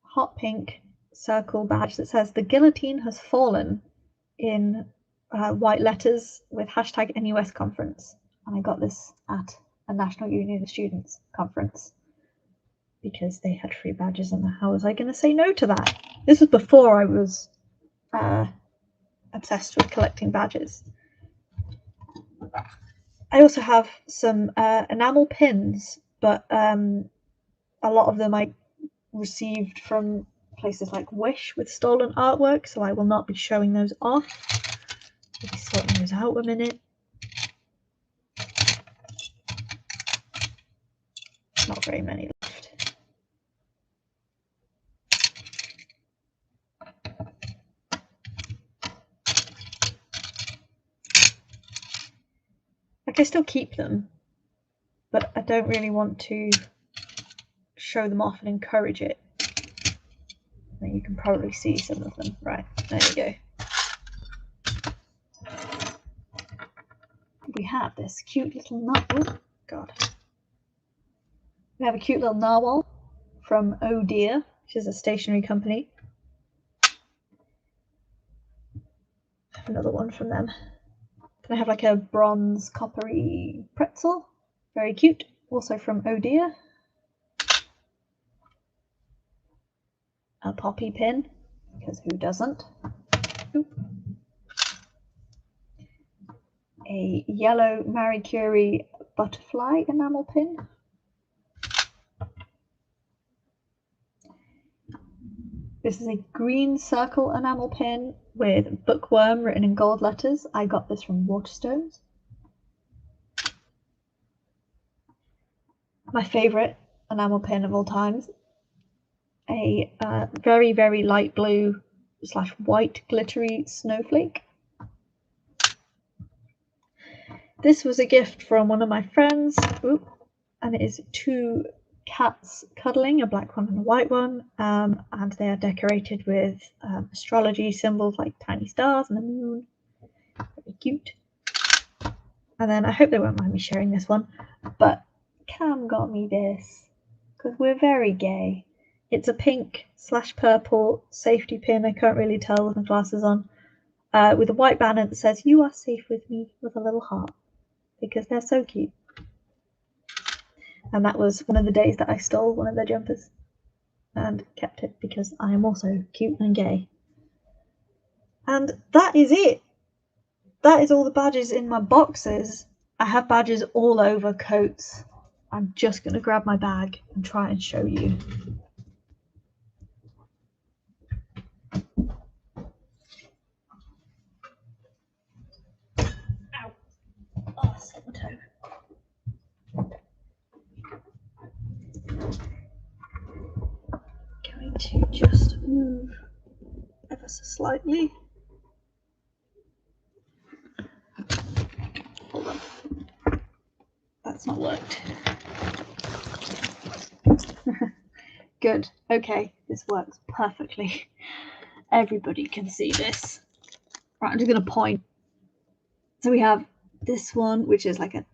hot pink circle badge that says "The guillotine has fallen" in white letters with hashtag NUS conference. And I got this at a National Union of Students conference because they had free badges, and how was I going to say no to that? This was before I was obsessed with collecting badges. I also have some enamel pins, but a lot of them I received from places like Wish with stolen artwork, so I will not be showing those off. I'll be sorting those out a minute. Not very many left. Like, I still keep them, but I don't really want to show them off and encourage it. I think you can probably see some of them. Right, there you go. We have this cute little oh god. We have a cute little narwhal from Oh Dear, which is a stationery company. I have another one from them. Then I have like a bronze coppery pretzel, very cute, also from Oh Dear. A poppy pin, because who doesn't? Oop. A yellow Marie Curie butterfly enamel pin. This is a green circle enamel pin with bookworm written in gold letters. I got this from Waterstones. My favourite enamel pin of all times. A very, very light blue / white glittery snowflake. This was a gift from one of my friends. Oop, and it is two cats cuddling, a black one and a white one, and they are decorated with astrology symbols like tiny stars and the moon. Very cute. And then I hope they won't mind me sharing this one, but Cam got me this because we're very gay. It's a pink / purple safety pin. I can't really tell with my glasses on, with a white banner that says "You are safe with me" with a little heart, because they're so cute. And that was one of the days that I stole one of their jumpers and kept it because I am also cute and gay. And that is it. That is all the badges in my boxes. I have badges all over coats. I'm just going to grab my bag and try and show you. Ow. Oh, set my toe. Going to just move ever so slightly. Hold on. That's not worked. Good. Okay, this works perfectly. Everybody can see this. Right, I'm just going to point. So we have this one, which is like a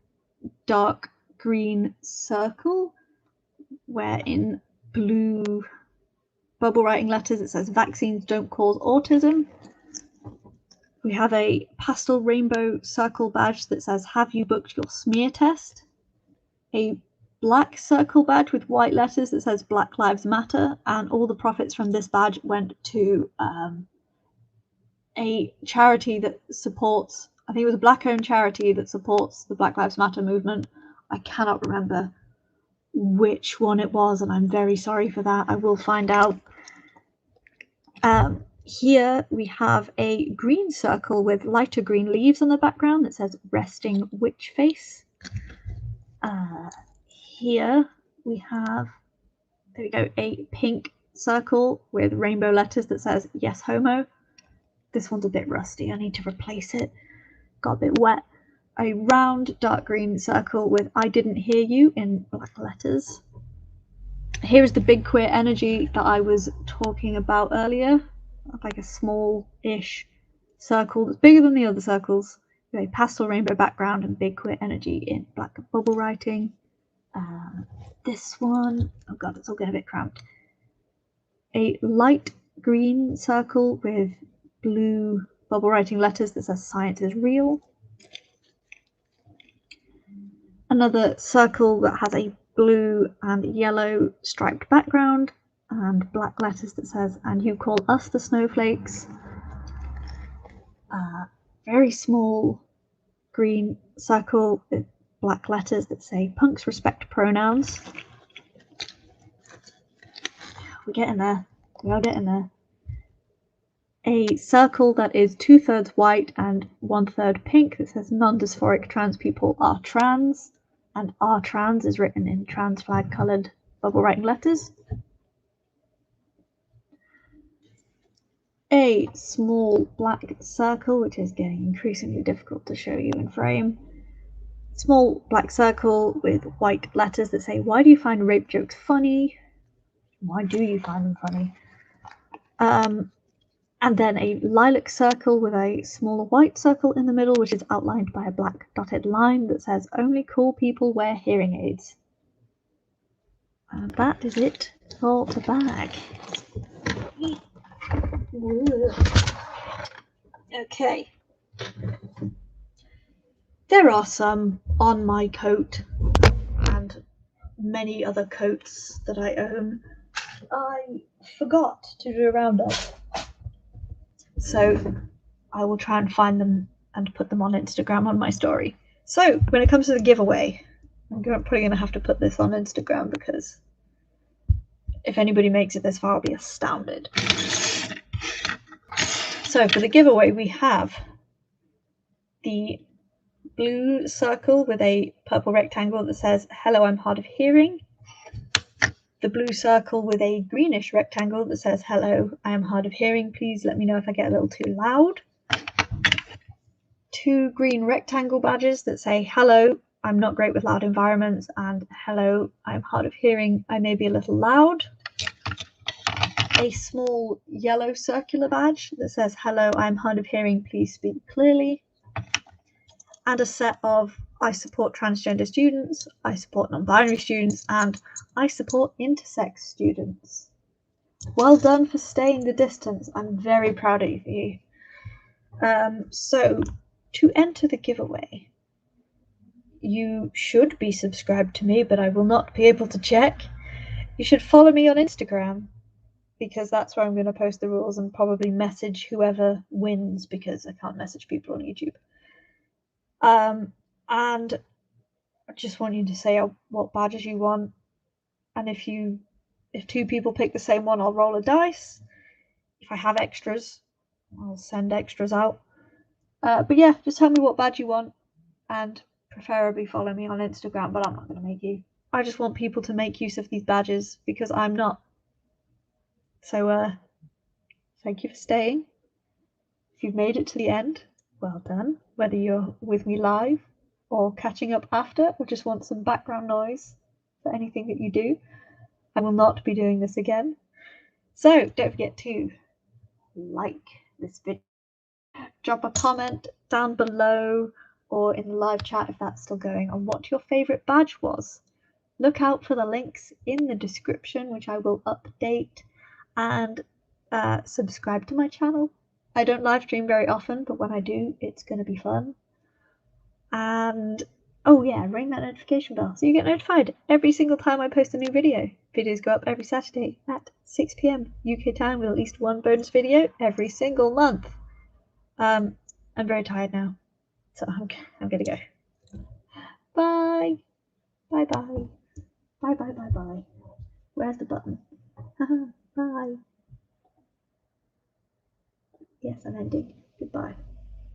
dark green circle where in blue bubble writing letters it says vaccines don't cause autism. We have a pastel rainbow circle badge that says, have you booked your smear test? A black circle badge with white letters that says Black Lives Matter, and all the profits from this badge went to a charity that supports, I think it was a black-owned charity that supports the Black Lives Matter movement. I cannot remember which one it was, and I'm very sorry for that. I will find out. Here we have a green circle with lighter green leaves on the background that says resting witch face. Here we have, there we go, a pink circle with rainbow letters that says yes homo. This one's a bit rusty, I need to replace it. Got a bit wet. A round dark green circle with I didn't hear you in black letters. Here is the big queer energy that I was talking about earlier, like a small-ish circle that's bigger than the other circles, with a pastel rainbow background and big queer energy in black bubble writing. This one, oh god, it's all getting a bit cramped. A light green circle with blue bubble writing letters that says science is real. Another circle that has a blue and yellow striped background and black letters that says, and you call us the snowflakes. Very small green circle with black letters that say punks respect pronouns. We're getting there. We are getting there. A circle that is 2/3 white and 1/3 pink that says non-dysphoric trans people are trans, and are trans is written in trans flag coloured bubble writing letters. A small black circle, which is getting increasingly difficult to show you in frame. Small black circle with white letters that say, why do you find rape jokes funny? Why do you find them funny? And then a lilac circle with a smaller white circle in the middle, which is outlined by a black dotted line that says, only cool people wear hearing aids. And that is it for the bag. Okay. There are some on my coat and many other coats that I own. I forgot to do a roundup, so I will try and find them and put them on Instagram on my story. So when it comes to the giveaway, I'm probably going to have to put this on Instagram because if anybody makes it this far, I'll be astounded. So for the giveaway, we have the blue circle with a purple rectangle that says, hello, I'm hard of hearing. The blue circle with a greenish rectangle that says, hello, I am hard of hearing. Please let me know if I get a little too loud. 2 green rectangle badges that say, hello, I'm not great with loud environments, and hello, I'm hard of hearing. I may be a little loud. A small yellow circular badge that says, hello, I'm hard of hearing. Please speak clearly. And a set of I support transgender students, I support non-binary students, and I support intersex students. Well done for staying the distance. I'm very proud of you. So to enter the giveaway, you should be subscribed to me, but I will not be able to check. You should follow me on Instagram because that's where I'm going to post the rules and probably message whoever wins because I can't message people on YouTube. And I just want you to say what badges you want, and if 2 people pick the same one, I'll roll a dice. If I have extras, I'll send extras out. But yeah, just tell me what badge you want, and preferably follow me on Instagram, but I'm not going to make you. I just want people to make use of these badges because I'm not. So thank you for staying. If you've made it to the end, well done. Whether you're with me live or catching up after or just want some background noise for anything that you do, I will not be doing this again. So don't forget to like this video, drop a comment down below, or in the live chat if that's still going, on what your favourite badge was. Look out for the links in the description, which I will update, and subscribe to my channel. I don't live stream very often, but when I do, it's going to be fun. And oh yeah, ring that notification bell so you get notified every single time I post a new video. Videos go up every Saturday at 6 p.m. UK time with at least one bonus video every single month. I'm very tired now, so I'm gonna go. Bye. Bye bye. Bye bye bye bye. Where's the button? Bye. Yes, I'm ending. Goodbye.